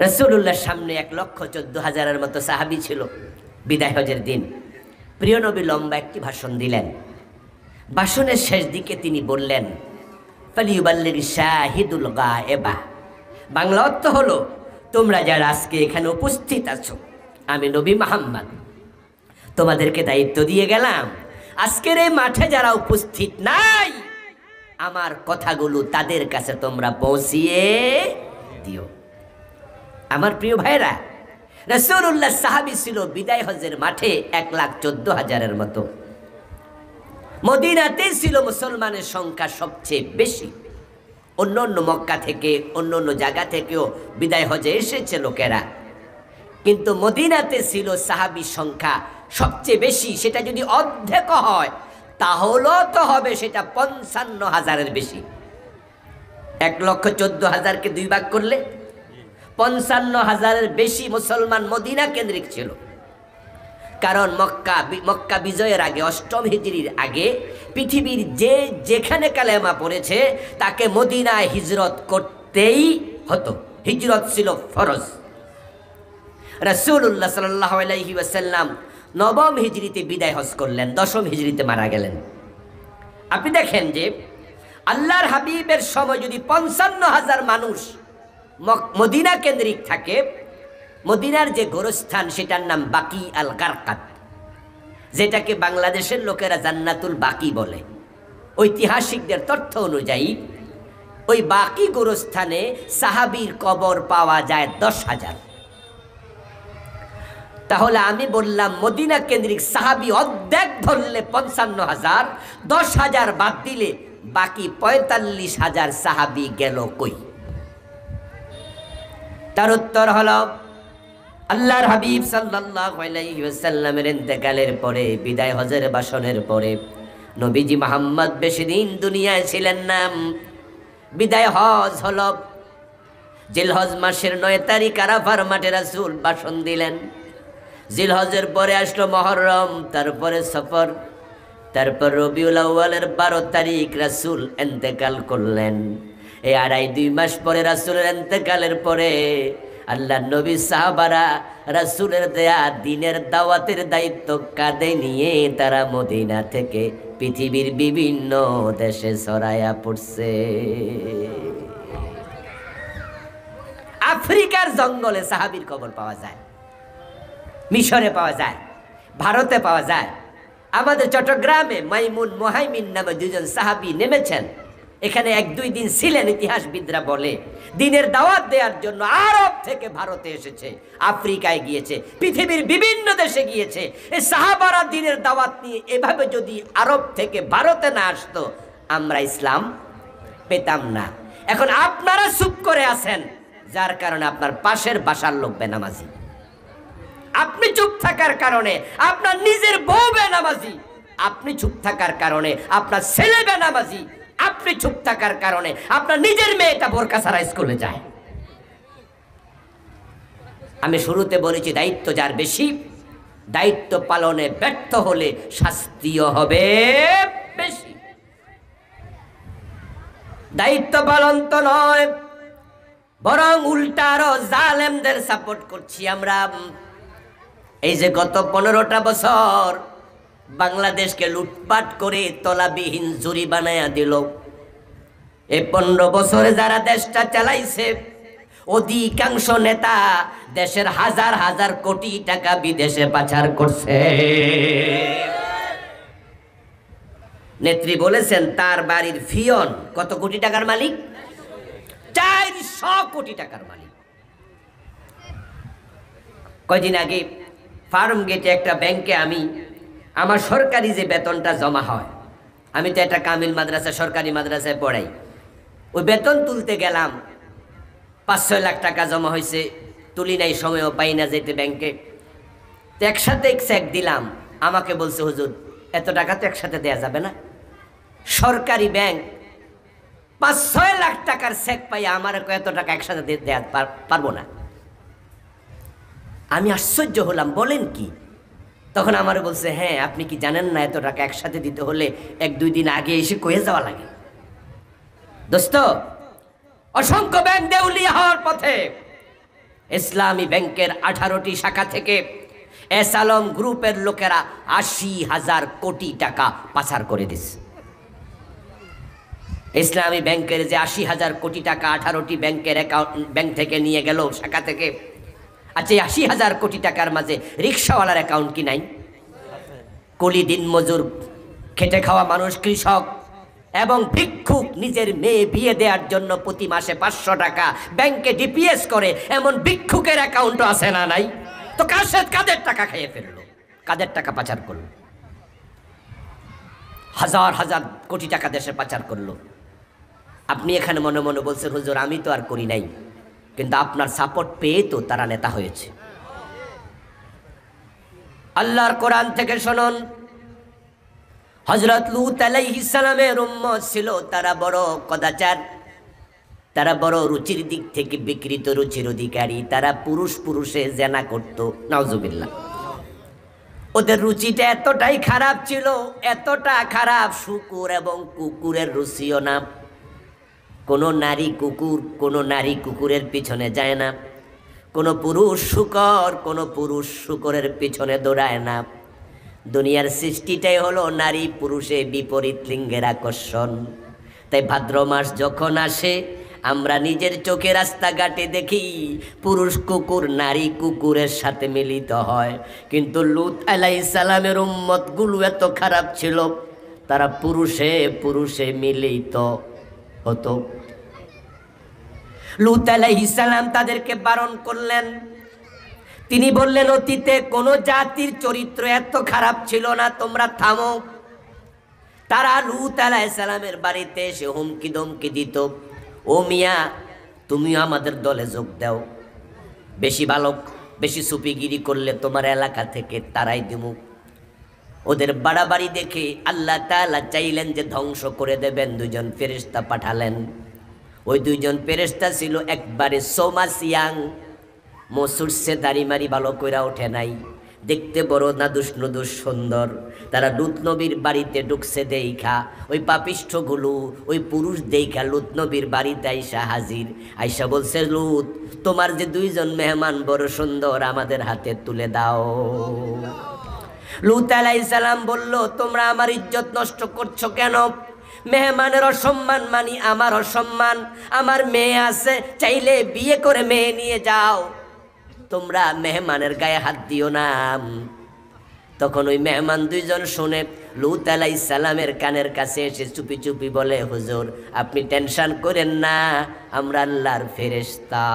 রাসূলুল্লাহর সামনে 1,14,000-এর মতো সাহাবী ছিল বিদায় হজের দিন। প্রিয় নবী লম্বা একটি ভাষণ দিলেন। ভাষণের শেষ দিকে তিনি বললেন ফালিয়ুবাল্লিগি শাহিদুল গায়েবা। বাংলা অর্থ হলো, তোমরা যারা আজকে এখানে উপস্থিত আছো, আমি নবী মুহাম্মদ তোমাদেরকে দায়িত্ব দিয়ে গেলাম, আজকের এই মাঠে যারা উপস্থিত নাই, আমার কথাগুলো তাদের কাছে তোমরা পৌঁছিয়ে দিও। আমার প্রিয় ভাইরা, রাসূলুল্লাহ সাহাবী ছিল বিদায় হজের মাঠে 1,14,000-এর মতো। মদিনাতে ছিল মুসলমানের সংখ্যা সবচেয়ে বেশি। অন্য অন্য মক্কা থেকে, অন্য অন্য জায়গা থেকেও বিদায় হজে এসেছে লোকেরা, কিন্তু মদিনাতে ছিল সাহাবীর সংখ্যা সবচেয়ে বেশি। সেটা যদি অর্ধেক হয় তাহলেও তো হবে সেটা 55,000-এর বেশি। 1,14,000-কে 2 ভাগ করলে 55,000-এর বেশি মুসলমান মদিনা কেন্দ্রিক ছিল। কারণ মক্কা বিজয়ের আগে, 8ম হিজরির আগে পৃথিবীর যেখানে কালেমা পড়েছে তাকে মদিনায় হিজরত করতেই হতো। হিজরত ছিল ফরজ। রাসূলুল্লাহ সাল্লাল্লাহু আলাইহি ওয়াসাল্লাম 9ম হিজরিতে বিদায় হজ করলেন, 10ম হিজরিতে মারা গেলেন। আপনি দেখেন যে আল্লাহর হাবিবের সময় যদি 55,000 মানুষ মদিনা কেন্দ্রিক থাকে, মদিনার যে গোরস্থান সেটার নাম বাকি আল গারকাত, যেটাকে বাংলাদেশের লোকেরা জান্নাতুল বাকি বলে। ঐতিহাসিকদের তথ্য অনুযায়ী ওই বাকি গোরস্থানে সাহাবীর কবর পাওয়া যায় 10,000। তাহলে আমি বললাম মদিনা কেন্দ্রিক সাহাবী অর্ধেক ধরলে 55,000, 10,000 বাদ দিলে বাকি 45,000 সাহাবী গেল কই? তার উত্তর হলো, আল্লাহর হাবিব সাল্লাল্লাহু আলাইহি ওয়াসাল্লামের ইন্তেকালের পরে, বিদায় হজের ভাষণের পরে নবীজি মুহাম্মদ বেশি দিন দুনিয়ায় ছিলেন না। বিদায় হজ হলো জিলহজ মাসের 9 তারিখ আরাফার মাঠে রাসূল ভাষণ দিলেন। জিলহজের পরে আসলো মুহররম, তারপরে সফর, তারপর রবিউল আউয়ালের 12 তারিখ রাসূল ইন্তেকাল করলেন। এই 2.5 মাস পরে রাসূলের ইন্তেকালের পরে আল্লাহর নবী সাহাবারা রাসূলের দেয়া দ্বীনের দাওয়াতের দায়িত্ব কাঁধে নিয়ে তারা মদিনা থেকে পৃথিবীর বিভিন্ন দেশে ছড়ায়া পড়ছে। আফ্রিকার জঙ্গলে সাহাবীর কবর পাওয়া যায়, মিশরে পাওয়া যায়, ভারতে পাওয়া যায়। আমাদের চট্টগ্রামে মাইমুন মুহাইমিন নামে 2 জন সাহাবী নেমেছেন, এখানে 1-2 দিন ছিলেন। ইতিহাসবিদরা বলে দ্বীনের দাওয়াত দেওয়ার জন্য আরব থেকে ভারতে এসেছে, আফ্রিকায় গিয়েছে, পৃথিবীর বিভিন্ন দেশে গিয়েছে। এই সাহাবারা দ্বীনের দাওয়াত নিয়ে এভাবে যদি আরব থেকে ভারতে না আসতো আমরা ইসলাম পেতাম না। এখন আপনারা চুপ করে আছেন, যার কারণে আপনার পাশের বাসার লোক বেনামাজি। আপনি চুপ থাকার কারণে আপনার নিজের বউ বেনামাজি, আপনি চুপ থাকার কারণে আপনার ছেলে বেনামাজি, আপনি চুপ থাকার কারণে আপনার নিজের মেয়েটা বোরকা ছাড়া স্কুলে যায়। আমি শুরুতে বলেছি দায়িত্ব যার বেশি, দায়িত্ব পালনে ব্যর্থ হলে শাস্তিও হবে বেশি। দায়িত্ব পালন তো নয়, বরং উল্টা আরো জালেমদের সাপোর্ট করছি আমরা। এই যে গত 15টা বছর বাংলাদেশকে লুটপাট করে তলাবিহীন জুরি বানায়া দিল, এই 15 বছরে যারা দেশটা চালাইছে অধিকাংশ নেতা দেশের হাজার হাজার কোটি টাকা বিদেশে পাচার করছে। নেত্রী বলেছেন তার বাড়ির ফিয়ন কত কোটি টাকার মালিক? 400 কোটি টাকার মালিক। কয়দিন আগে ফার্ম গেটে একটা ব্যাংকে আমি আমার সরকারি যে বেতনটা জমা হয়, আমি তো একটা কামিল মাদ্রাসা সরকারি মাদ্রাসায় পড়াই, ওই বেতন তুলতে গেলাম, 5-6 লাখ টাকা জমা হয়েছে, তুলি নাই, সময়ও পাই না যেতে ব্যাংকে। তো একসাথে চেক দিলাম, আমাকে বলছে হুজুর এত টাকা তো একসাথে দেয়া যাবে না, সরকারি ব্যাংক 5-6 লাখ টাকার চেক পাই, আমার এত টাকা একসাথে দেয়া পারবো না। আমি আশ্চর্য হলাম, বলেন কি? তখন আমার বলছে হ্যাঁ আপনি কি জানেন না এত টাকা একসাথে দিতে হলে 1-2 দিন আগে এসে কয়ে যাওয়া লাগে। দোস্ত, অসংখ্য ব্যাংক দেউলিয়া হওয়ার পথে। ইসলামী ব্যাংকের 18টি শাখা থেকে এস আলম গ্রুপের লোকেরা 80,000 কোটি টাকা পাচার করে দিচ্ছে। ইসলামী ব্যাংকের যে 80,000 কোটি টাকা 18টি ব্যাংকের ব্যাংক থেকে নিয়ে গেল, শাখা থেকে। আচ্ছা, 80,000 কোটি টাকার মাঝে রিক্সাওয়ালার অ্যাকাউন্ট কি নাই? কুলি দিন মজুর, খেটে খাওয়া মানুষ, কৃষক এবং ভিক্ষুক নিজের মেয়ে বিয়ে দেওয়ার জন্য প্রতি মাসে 500 টাকা ব্যাংকে ডিপিএস করে, এমন ভিক্ষুকের অ্যাকাউন্টও আছে না নাই? তো কাদের টাকা খেয়ে ফেললো, কাদের টাকা পাচার করলো? হাজার হাজার কোটি টাকা দেশে পাচার করলো। আপনি এখানে মনে মনে বলছেন হুজুর আমি তো আর করি নাই, কিন্তু আপনার সাপোর্ট পেয়ে তো তারা নেতা হয়েছে। আল্লাহর কোরআন থেকে শুনুন, হযরত লূত আলাইহিস সালামের উম্মত ছিল, তারা বড় কদাচার, তারা বড় রুচির দিক থেকে বিকৃত রুচির অধিকারী, তারা পুরুষে জেনা করত, নাউজুবিল্লাহ। ওদের রুচিটা এতটাই খারাপ ছিল, এতটা খারাপ, শুকুর এবং কুকুরের রুচিও না। কোনো নারী কুকুরের পিছনে যায় না, কোনো পুরুষ শুকরের পিছনে দৌড়ায় না। দুনিয়ার সৃষ্টিটাই হলো নারী পুরুষে বিপরীত লিঙ্গের আকর্ষণ। তাই ভাদ্র মাস যখন আসে আমরা নিজের চোখে রাস্তাঘাটে দেখি পুরুষ কুকুর নারী কুকুরের সাথে মিলিত হয়। কিন্তু লূত আলাইহিস সালামের উম্মতগুলো এত খারাপ ছিল, তারা পুরুষে মিলিত হতো। লূত আলাইহিস সালাম তাদেরকে বারণ করলেন। তিনি বললেন অতীতে কোন জাতির চরিত্র এত খারাপ ছিল না, তোমরা থামো। তারা লূত আলাইহিস সালামের বাড়িতে এসে হুমকি দমকি দিত, ও মিয়া তুমিও আমাদের দলে যোগ দাও, বেশি সুপিগিরি করলে তোমার এলাকা থেকে তারাই দিমু। ওদের বাড়াবাড়ি দেখে আল্লাহ তাআলা চাইলেন যে ধ্বংস করে দেবেন, 2 জন ফেরেশতা পাঠালেন। ওই 2 জন ফেরেশতা ছিল একবারে সোমাসিয়াং, মসুরসে দাড়ি মারি ভালো কইরা ওঠে নাই, দেখতে বড় নাদুস নুদুস সুন্দর। তারা লুত নবীর বাড়িতে ঢুকছে দেইখা ওই পাপিষ্ঠগুলো ওই পুরুষ দেইখা লুত নবীর বাড়িতে আইসা হাজির। আইসা বলছে, লুত তোমার যে দুইজন মেহমান বড় সুন্দর, আমাদের হাতে তুলে দাও। লুত আলাইহিস সালাম বলল, তোমরা আমার ইজ্জত নষ্ট করছো কেন? মেহমানের অসম্মান মানি আমার অসম্মান। আমার মেয়ে আছে, চাইলে বিয়ে করে মেয়ে নিয়ে যাও, তোমরা মেহমানের গায়ে হাত দিও না। তখন ওই মেহমান দুইজন শুনে লুত আলাইহিস সালামের কানের কাছে এসে চুপি চুপি বলে, হুজুর আপনি টেনশন করেন না, আমরা আল্লাহর ফেরেশতা,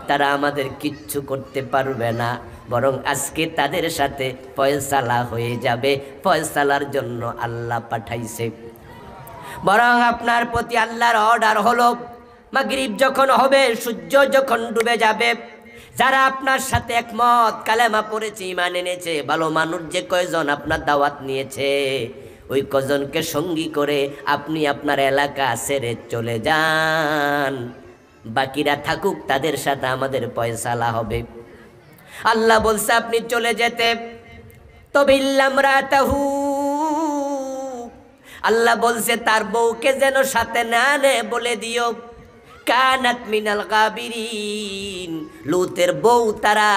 তারা আমাদের কিচ্ছু করতে পারবে না, বরং আজকে তাদের সাথে ফয়সালা হয়ে যাবে, ফয়সালার জন্য আল্লাহ পাঠাইছে। বরং আপনার প্রতি আল্লাহর অর্ডার হলো, মাগরিব যখন হবে, সূর্য যখন ডুবে যাবে, যারা আপনার সাথে একমত, কালেমা পড়েছে, ঈমান এনেছে, ভালো মানুষ যে কয়জন আপনার দাওয়াত নিয়েছে, ওই কজনকে সঙ্গী করে আপনি আপনার এলাকা ছেড়ে চলে যান, বাকিরা থাকুক, তাদের সাথে আমাদের ফয়সালা হবে। আল্লাহ বলছে আপনি চলে যেতে, তবে ইল্লামরাতাহু, আল্লাহ বলছে তার বউকে যেন সাথে না নে বলে দিও। কানাত মিনাল গাবিরিন, লুতের বউ তারা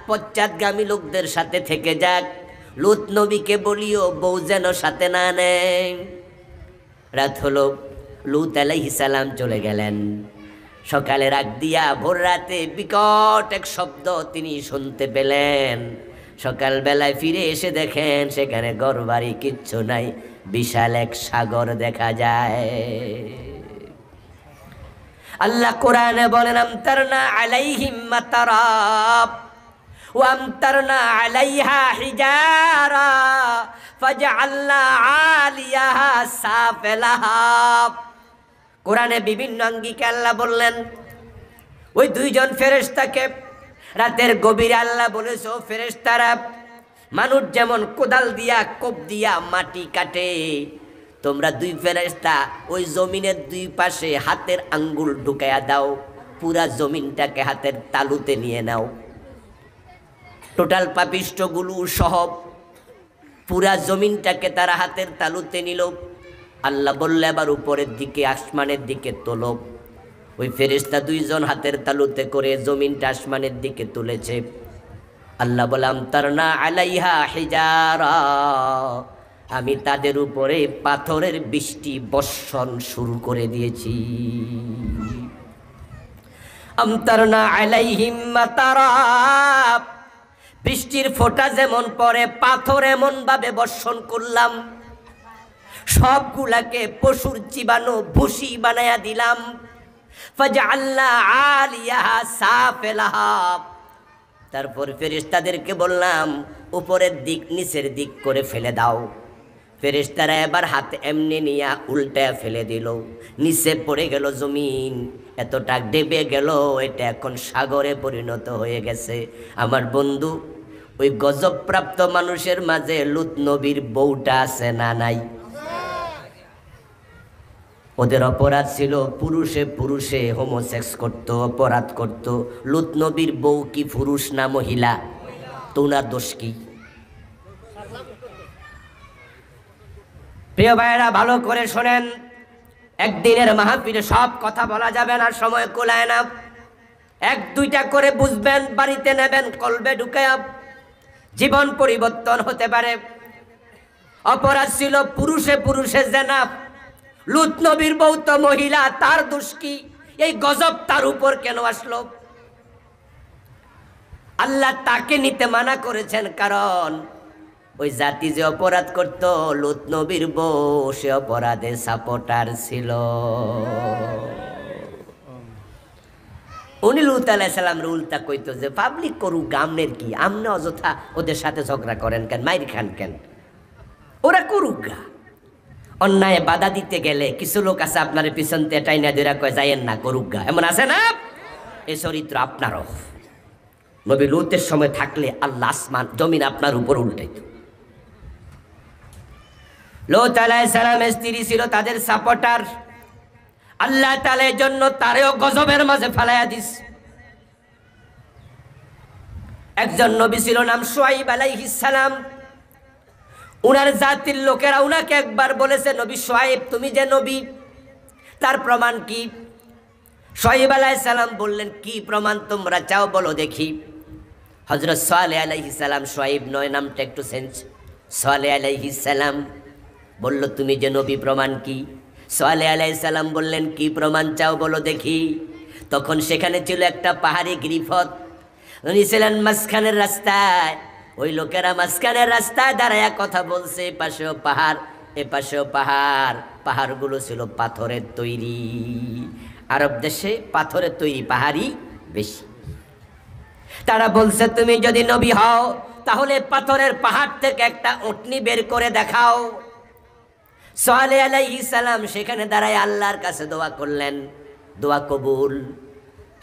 পশ্চাৎগামী লোকদের সাথে থেকে যাক, লুত নবীকে বলিও বউ যেন সাথে না নেয়। রাত হলো, লুত আলাইহিস সালাম চলে গেলেন। সকালে রাগ দিয়া ভোর রাতে বিকট এক শব্দ তিনি শুনতে পেলেন। সকালবেলায় ফিরে এসে দেখেন সেখানে ঘরবাড়ি কিচ্ছু নাই, বিশাল এক সাগর দেখা যায়। আল্লাহ কোরআনে বলেন, আমতারনা আলাইহিম মাতারাব ওয়া আমতারনা আলাইহা হিজারা ফাজআলনা আলিয়াহা সাফলাহা। কোরআনে বিভিন্ন আঙ্গিকে আল্লাহ বললেন ওই দুইজন ফেরেশতাকে, রাতের গভীরে আল্লাহ বলেছে, ও ফেরেশতারা, মানুষ যেমন কোদাল দিয়া কোপ দিয়া মাটি কাটে, তোমরা দুই ফেরেশতা ওই জমিনের দুই পাশে হাতের আঙ্গুল ঢুকাইয়া দাও, পুরা জমিনটাকে হাতের তালুতে নিয়ে নাও। টোটাল পাপিষ্ঠগুলো সহ পুরা জমিনটাকে তারা হাতের তালুতে নিল। আল্লাহ বললে এবার উপরের দিকে আসমানের দিকে তোলো। ওই ফেরেশতা দুইজন হাতের তালুতে করে জমিনটা আসমানের দিকে তুলেছে। আল্লাহ বললাম তারনা আলাইহা হিজারা, আমি তাদের উপরে পাথরের বৃষ্টি বর্ষণ শুরু করে দিয়েছি। আমতারনা আলাইহিম মাতারাব, বৃষ্টির ফোঁটা যেমন পড়ে, পাথর এমন ভাবে বর্ষণ করলাম, সবগুলাকে পশুর জীবাণু ভুসি বানায়া দিলাম। ফাজআলনা আলিয়াহা সাফলাহা, তারপর ফেরেশতাদেরকে বললাম উপরের দিক নিচের দিক করে ফেলে দাও। ফেরেশতারা এবার হাত এমনি নিয়ে উল্টায় ফেলে দিল, নিচে পড়ে গেল জমিন, এতটা ডেবে গেল, এটা এখন সাগরে পরিণত হয়ে গেছে। আমার বন্ধু, ওই গজবপ্রাপ্ত মানুষের মাঝে লুত নবীর বউটা আছে না নাই? ওদের অপরাধ ছিল পুরুষে পুরুষে হোমোসেক্স করত, অপরাধ করত। লুত নবীর বউ কি পুরুষ না মহিলা? তো উনার দোষ কি? প্রিয় ভাইয়েরা ভালো করে শোনেন, একদিনের মাহফিলে সব কথা বলা যাবে না, সময় কুলায় না। এক দুইটা করে বুঝবেন, বাড়িতে নেবেন, কলবে ঢুকে জীবন পরিবর্তন হতে পারে। অপরাধ ছিল পুরুষে পুরুষে জেনা, লুত নবীর বউ তো মহিলা, তার দোষ কি? এই গজব তার উপর কেন আসলো? আল্লাহ তাকে নিতে মানা করেছেন, কারণ ওই জাতি যে অপরাধ করত, লুত নবীর বউ সে অপরাধে সাপোর্টার ছিল। উনি লুত আলাইহিস সালাম উল্টা কইতো যে পাবলিক করুক, আমনের কি, আমনে অযথা ওদের সাথে ঝগড়া করেন কেন, মাইর খান কেন, ওরা করুক গা। অন্যায় বাধা দিতে গেলে কিছু লোক আছে আপনার পিছন দিয়ে টাইনা ধরে কয় যাইয়েন না, করুক গা, এমন আছে না? এই চরিত্র আপনারও। নবী লুতের সময় থাকলে আল্লাহ আসমান জমিন আপনার উপর উল্টাইত। লুত আলাইহিস সালামের স্ত্রী ছিল তাদের সাপোর্টার। আল্লাহ তাআলার জন্য তারেও গজবের মাঝে ফেলাইয়া দিস। একজন নবী ছিল, নাম শুআইব আলাইহিস সালাম। উনার জাতির লোকেরা উনাকে একবার বলেছে, নবী শুআইব তুমি যে নবী, তার প্রমাণ কি? শুআইব আলাইহিস সালাম বললেন, কি প্রমাণ তোমরা চাও বলো দেখি। হযরত সালেহ আলাইহিস সালাম, শুআইব নয়, নামটা একটু চেঞ্জ, সালেহ আলাইহিস সালাম বলল, তুমি যে নবী প্রমাণ কি? সালেহ আলাইহিস সালাম বললেন, কি প্রমাণ চাও বলো দেখি। তখন সেখানে ছিল একটা পাহাড়ি গিরিপথ, উনি ছিলেন মাঝখানের রাস্তায়। ওই লোকেরা মাঝখানের রাস্তায় দাঁড়ায়া কথা বলছে, এপাশেও পাহাড় এপাশেও পাহাড়, পাহাড়গুলো ছিল পাথরের তৈরি। আরব দেশে পাথরের তৈরি পাহাড়ই বেশি। তারা বলছে, তুমি যদি নবী হও তাহলে পাথরের পাহাড় থেকে একটা উটনি বের করে দেখাও। সালেহ আলাইহিস সালাম সেখানে দাঁড়ায় আল্লাহর কাছে দোয়া করলেন, দোয়া কবুল।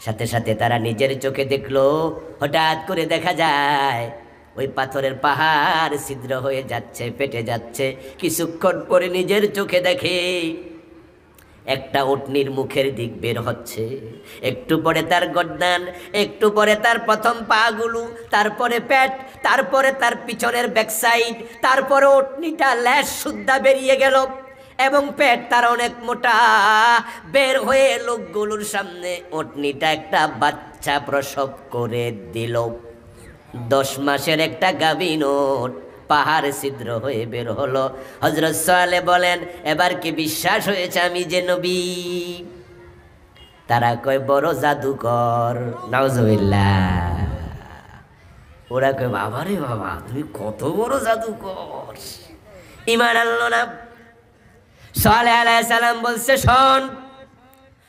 সাথে সাথে তারা নিজের চোখে দেখলো, হঠাৎ করে দেখা যায় ওই পাথরের পাহাড় ছিদ্র হয়ে যাচ্ছে, ফেটে যাচ্ছে। কিছুক্ষণ পরে নিজের চোখে দেখে একটা উটনির মুখের দিক বের হচ্ছে, একটু পরে তার গর্দান, একটু পরে তার প্রথম পাগুলো, তারপরে পেট, তারপরে তার পিছনের ব্যাক সাইড, তারপরে উটনিটা ল্যাস সুদ্ধা বেরিয়ে গেল এবং পেট তার অনেক মোটা। বের হয়ে লোকগুলোর সামনে উটনিটা একটা বাচ্চা প্রসব করে দিল। 10 মাসের একটা গাভীন উট পাহাড় ছিদ্র হয়ে বের হলো। হযরত সালেহ বলেন, এবার কি বিশ্বাস হয়েছে আমি যে নবী? তারা কয়, বড় জাদুকর, নাউজুবিল্লাহ। ওরা কয়, বাবা রে বাবা, তুমি কত বড় জাদুকর। ঈমান আনলো না। সালেহ আলাইহিস সালাম বলছে, শোন,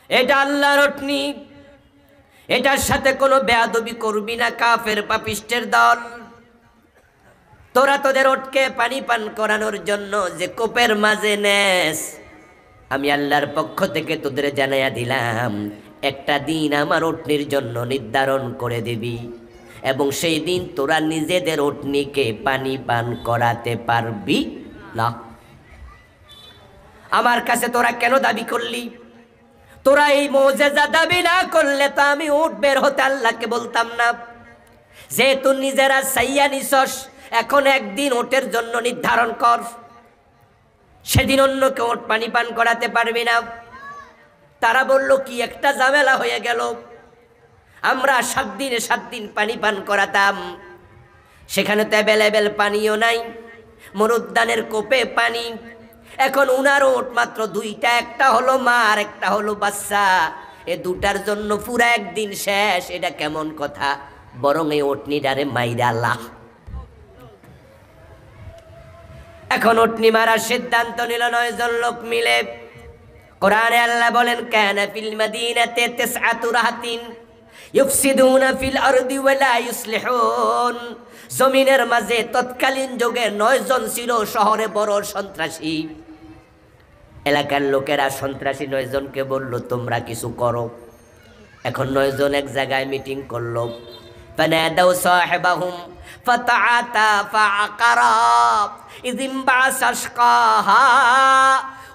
এটা আল্লাহর উটনি, এটার সাথে কোনো বেয়াদবি করবি না, কাফের পাপিষ্টের দল। তোরা তোদের উটকে পানি পান করানোর জন্য যে কোপের মাঝে নেস, আমি আল্লাহর পক্ষ থেকে তোদের জানাইয়া দিলাম, একটা দিন আমার উটনির জন্য নির্ধারণ করে দিবি এবং সেই দিন তোরা নিজেদের উটনিকে পানি পান করাতে পারবি না। আমার কাছে তোরা কেন দাবি করলি? তোরা এই মুজিজা দাবি না করলে তো আমি উট বের হতে আল্লাহকে বলতাম না। যেহেতু নিজেরা সাইয়া নিছস, এখন একদিন ওটের জন্য নির্ধারণ কর, সেদিন অন্য কেউ ওট পানি পান করাতে পারবি না। তারা বলল, কি একটা ঝামেলা হয়ে গেল, আমরা 7 দিনে 7 দিন পানি পান করাতাম, সেখানে তো অ্যাভেলেবেল পানিও নাই, মরুদ্যানের কোপে পানি। এখন উনার ওট মাত্র 2টা, একটা হলো মা আর একটা হলো বাচ্চা, এ দুটার জন্য পুরা একদিন শেষ। এটা কেমন কথা? বরং এই উটনিটারে মাইরা আল্লাহ। এখন উটনি মারার সিদ্ধান্ত নিল 9 জন লোক মিলে। কোরআনে আল্লাহ বলেন, কানা ফিল মাদিনাতি 9 রাহাতিন ইউফসিদুনা ফিল আরদি ওয়া লা ইউসলিহুন। জমিনের মাঝে তৎকালীন যুগে 9 জন ছিল শহরে বড় সন্ত্রাসী। এলাকার লোকেরা সন্ত্রাসী 9 জনকে বলল, তোমরা কিছু করো। এখন 9 জন এক জায়গায় মিটিং করলো। ফানাদাউ সাহিবাহুম ফাতাআতা ফাআকারা ইযিম বাসাশকাহা।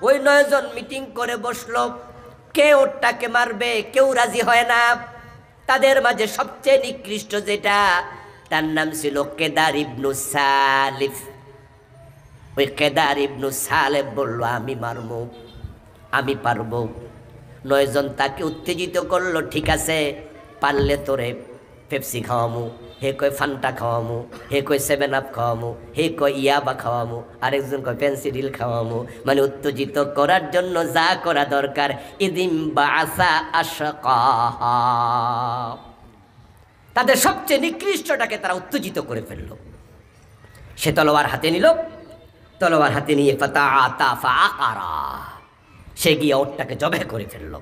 ওই 9 জন মিটিং করে বসলো, কে ওটাকে মারবে, কেউ রাজি হয় না। তাদের মাঝে সবচেয়ে নিকৃষ্ট যেটা, তার নাম ছিল কেদার ইবনু সালিফ। ওই কেদার ইবনু সালেফ বলল, আমি মারবো, আমি পারবো। 9 জন তাকে উত্তেজিত করলো, ঠিক আছে, পারলে তোরে পেপসি খাওয়ামু, হে কয় ফান্টা খাওয়ামু, হে কয় 7 আপ খাওয়ামু, হে কয় ইয়াবা খাওয়ামু, আরেকজন কয় পেন্সিডিল খাওয়ামু। মানে উত্তেজিত করার জন্য যা করা দরকার। ইদিম বাসা আশকাহা, তাদের সবচেয়ে নিকৃষ্টটাকে তারা উত্তেজিত করে ফেলল। সে তলোয়ার হাতে নিল, তলোয়ার হাতে নিয়ে ফাতাআতা ফাআকারা, সে গিয়ে ওটটাকে জবে করে ফেলল।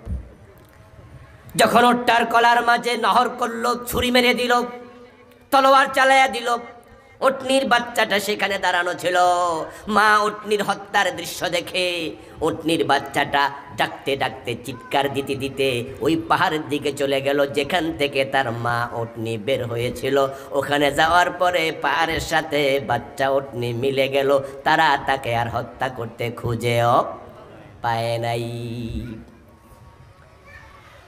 যখন ওটটার কলার মাঝে নহর করলো, ছুরি মেরে দিল, তলোয়ার চালাইয়া দিল। উটনির বাচ্চাটা সেখানে দাঁড়ানো ছিল। মা উটনির হত্যার দৃশ্য দেখে উটনির বাচ্চাটা ডাকতে ডাকতে, চিৎকার দিতে দিতে ওই পাহাড়ের দিকে চলে গেল যেখান থেকে তার মা উটনি বের হয়েছিল। ওখানে যাওয়ার পরে পাহাড়ের সাথে বাচ্চা উটনি মিলে গেল। তারা তাকে আর হত্যা করতে খুঁজেও পায় নাই।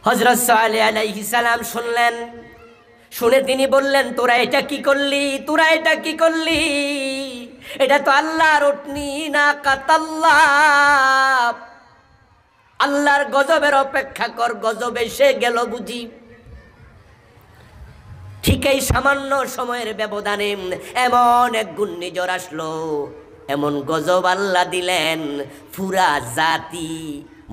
হযরত সালেহ আলাইহিস সালাম শুনলেন, শুনে তিনি বললেন, তোরা এটা কি করলি, তোরা এটা কি করলি? এটা তো আল্লাহর উটনি না কাতাল্লাহ। আল্লাহর গজবের অপেক্ষা কর, গজব এসে গেল বুঝি। ঠিক এই সামান্য সময়ের ব্যবধানে এমন এক ঘূর্ণিঝড় আসলো, এমন গজব আল্লাহ দিলেন, পুরা জাতি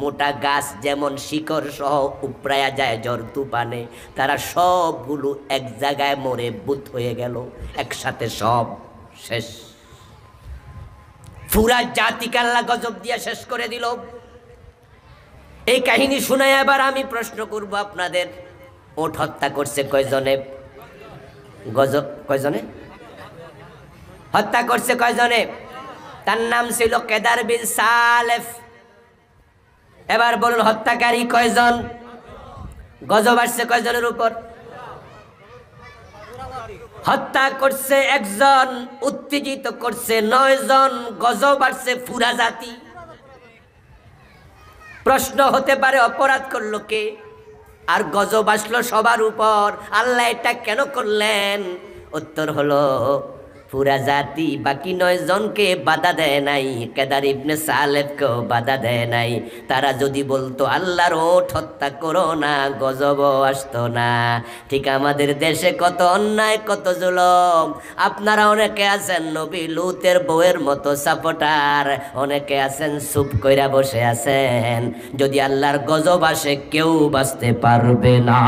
মোটা গাছ যেমন শিকড় সহ উপড়ায়া যায় ঝড় তুফানে, তারা সবগুলো এক জায়গায় মরে বুত হয়ে গেল, একসাথে সব শেষ। পুরা জাতিকে আল্লাহ গজব দিয়ে শেষ করে দিল। এই কাহিনী শুনাই এবার আমি প্রশ্ন করব আপনাদের, ওট হত্যা করছে কয়জনে? গজব কয়জনে হত্যা করছে? কয়জনে? তার নাম ছিল কেদার বিন সালেফ। এবার বলুন হত্যাকারী কয়জন? গজব আসছে কয়জনের উপর? হত্যা করছে একজন, উত্তেজিত করছে 9 জন, গজব আসছে পুরা জাতি। প্রশ্ন হতে পারে অপরাধ করলো কে আর গজব আসলো সবার উপর, আল্লাহ এটা কেন করলেন? উত্তর হলো পুরা জাতি বাকি 9 জনকে বাধা দেয় নাই, কেদার ইবনে সালেফকেও বাধা দেয় নাই। তারা যদি বলতো আল্লাহর ওট হত্যা করো না, গজব আসতো না। ঠিক আমাদের দেশে কত অন্যায়, কত জুলুম। আপনারা অনেকে আছেন নবী লুতের বউয়ের মতো সাপোর্টার, অনেকে আছেন চুপ কইরা বসে আছেন। যদি আল্লাহর গজব আসে কেউ বাঁচতে পারবে না।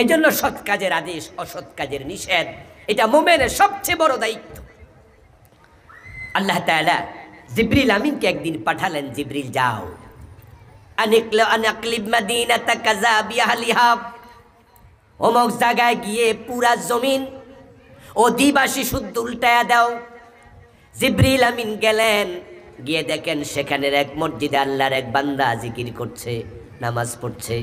এই জন্য সৎ কাজের আদেশ, অসৎ কাজের নিষেধ, এটা মুমিনের সবচেয়ে বড় দায়িত্ব। আল্লাহ তাআলা জিবরিল আমিনকে একদিন পাঠালেন, জিবরিল যাও আনাকলিব মাদিনাতা কাযা বিআহলিহা, অমুক জায়গায় গিয়ে পুরা জমিন অধিবাসী শুদ্ধ উল্টায়া দাও। জিবরিল আমিন গেলেন, গিয়ে দেখেন সেখানের এক মসজিদে আল্লাহর এক বান্দা জিকির করছে, নামাজ পড়ছে।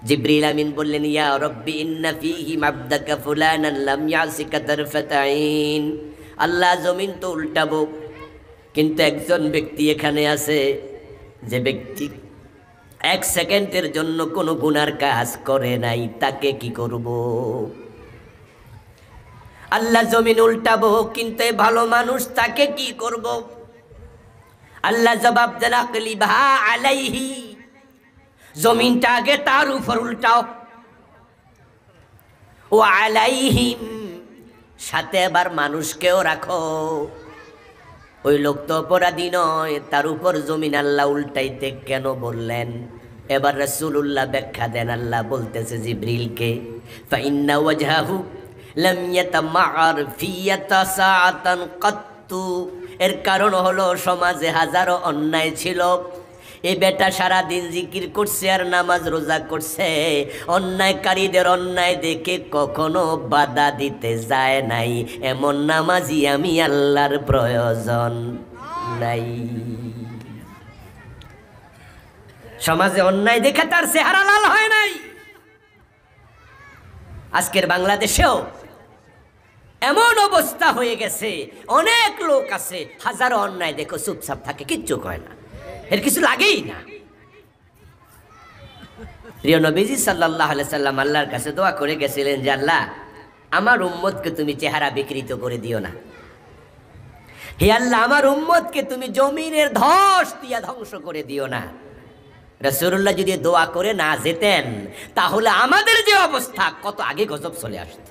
জিবরিল আমিন বললেন, ইয়া রব্বি ইন্না ফীহি মাবদাকা ফুলানান লাম ইয়াসিকা তারফাতা আইন। আল্লাহ জমিন তো উল্টাবো, কিন্তু একজন ব্যক্তি এখানে আছে যে ব্যক্তি 1 সেকেন্ডের জন্য কোনো গুনার কাজ করে নাই, তাকে কি করব? আল্লাহ জমিন উল্টাবো, কিন্তু এই ভালো মানুষ, তাকে কি করব? আল্লাহ জবাব দেন, আকলিবহা আলাইহি, জমিনটা আগে তার উপর উল্টাও। ও আলাইহিম, সাথে আবার মানুষকেও রাখো। ওই লোক তো অপরাধী নয়, তার উপর জমিন আল্লাহ উল্টাইতে কেন বললেন? এবার রাসূলুল্লাহ ব্যাখ্যা দেন। আল্লাহ বলতেছে জিবরিলকে, ফাইন্না ওয়াজহাহু লাম ইয়াতামাআর ফিয়াতা সাআতান কাত্তু। এর কারণ হলো সমাজে হাজারো অন্যায় ছিল, এই বেটা সারাদিন জিকির করছে আর নামাজ রোজা করছে, অন্যায়কারীদের অন্যায় দেখে কখনো বাধা দিতে যায় নাই। এমন নামাজি আমি আল্লাহর প্রয়োজন নাই। সমাজে অন্যায় দেখে তার চেহারা লাল হয় নাই। আজকের বাংলাদেশেও এমন অবস্থা হয়ে গেছে, অনেক লোক আছে হাজারো অন্যায় দেখো চুপচাপ থাকে, কিচ্ছু কয় না, এর কিছু লাগেই না। প্রিয় নবীজি সাল্লাল্লাহু আলাইহি সাল্লাম আল্লাহর কাছে দোয়া করে গেছিলেন যে আল্লাহ আমার উম্মতকে তুমি চেহারা বিকৃত করে দিও না। হে আল্লাহ আমার উম্মতকে তুমি জমিনের ধস দিয়া ধ্বংস করে দিও না। রাসূলুল্লাহ যদি দোয়া করে না যেতেন তাহলে আমাদের যে অবস্থা, কত আগে গজব চলে আসত।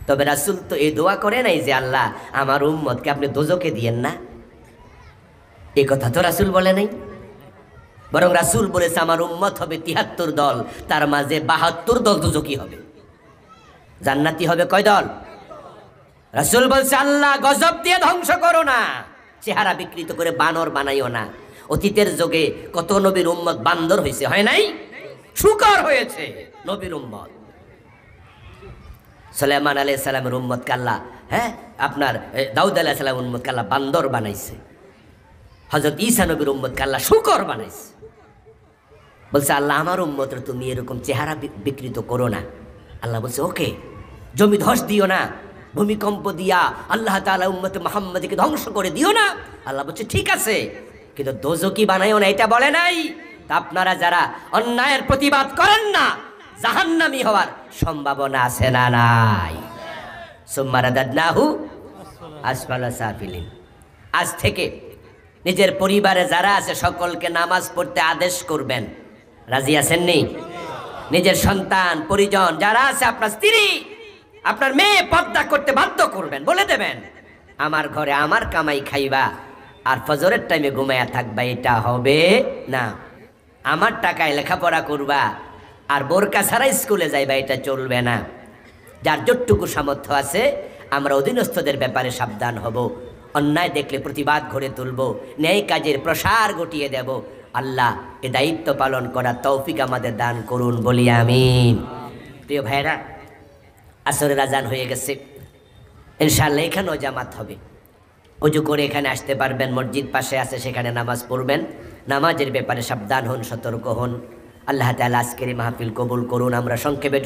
তবে রাসূল তো এই দোয়া করে নাই যে আল্লাহ আমার উম্মতকে আপনি দোজখে দিয়েন না, এই কথা তো রাসূল বলে নাই। বরং রাসূল বলেছে আমার উম্মত হবে ৭৩ দল, তার মাঝে ৭২ দল দোজখী হবে, জান্নাতি হবে কয় দল? রাসূল বলছে আল্লাহ গজব দিয়ে ধ্বংস করো না, চেহারা বিকৃত করে বানর বানাইও না। অতীতের যুগে কত নবীর উম্মত বান্দর হয়েছে, হয় নাই? শুকর হয়েছে নবীর উম্মত। সুলাইমান আলাইহিস সালামের উম্মতকে আল্লাহ, আপনার দাউদ আলাইহিস সালামের উম্মতকে আল্লাহ বান্দর বানাইছে। হযরত ঈসা নবীর উম্মতকে আল্লাহ শুকর বানাইছে। বলছে আল্লাহ আমার উম্মতের তুমি এরকম চেহারা বিকৃত করো না। আল্লাহ বলছে ওকে, জমি ধস দিও না, ভূমিকম্প দিয়া আল্লাহ তাআলা উম্মতে মুহাম্মদকে ধ্বংস করে দিও না। আল্লাহ বলছে ঠিক আছে, কিন্তু দোজখী বানাইও না, এটা বলে নাই। তা আপনারা যারা অন্যায়ের প্রতিবাদ করেন না, জাহান্নামী হওয়ার সম্ভাবনা আছে না নাই? সুম্মা রাদাদনাহু আসফালা সাফিলিন। আজ থেকে নিজের পরিবারে যারা আছে সকলকে নামাজ পড়তে আদেশ করবেন। রাজি আছেন নি? নিজের সন্তান পরিজন যারা আছে, আপনার স্ত্রী, আপনার মেয়ে পর্দা করতে বাধ্য করবেন, বলে দেবেন আমার ঘরে আমার কামাই খাইবা আর ফজরের টাইমে ঘুমায়া থাকবা, এটা হবে না। আমার টাকায় লেখাপড়া করবা আর বোরকা ছাড়া স্কুলে যাইবা, এটা চলবে না। যার যতটুকু সামর্থ্য আছে আমরা অধীনস্থদের ব্যাপারে সাবধান হব, অন্যায় দেখলে প্রতিবাদ গড়ে তুলব, ন্যায় কাজের প্রসার ঘটিয়ে দেব। আল্লাহ এ দায়িত্ব পালন করার তৌফিক আমাদের দান করুন, বলি আমিন। প্রিয় ভাইরা, আসরের আজান হয়ে গেছে, ইনশাআল্লাহ এখানেও জামাত হবে। অজু করে এখানে আসতে পারবেন, মসজিদ পাশে আছে, সেখানে নামাজ পড়বেন। নামাজের ব্যাপারে সাবধান হন, সতর্ক হন। আল্লাহ তাআলা আজকের এই মাহফিল কবুল করুন। আমরা সংক্ষেপে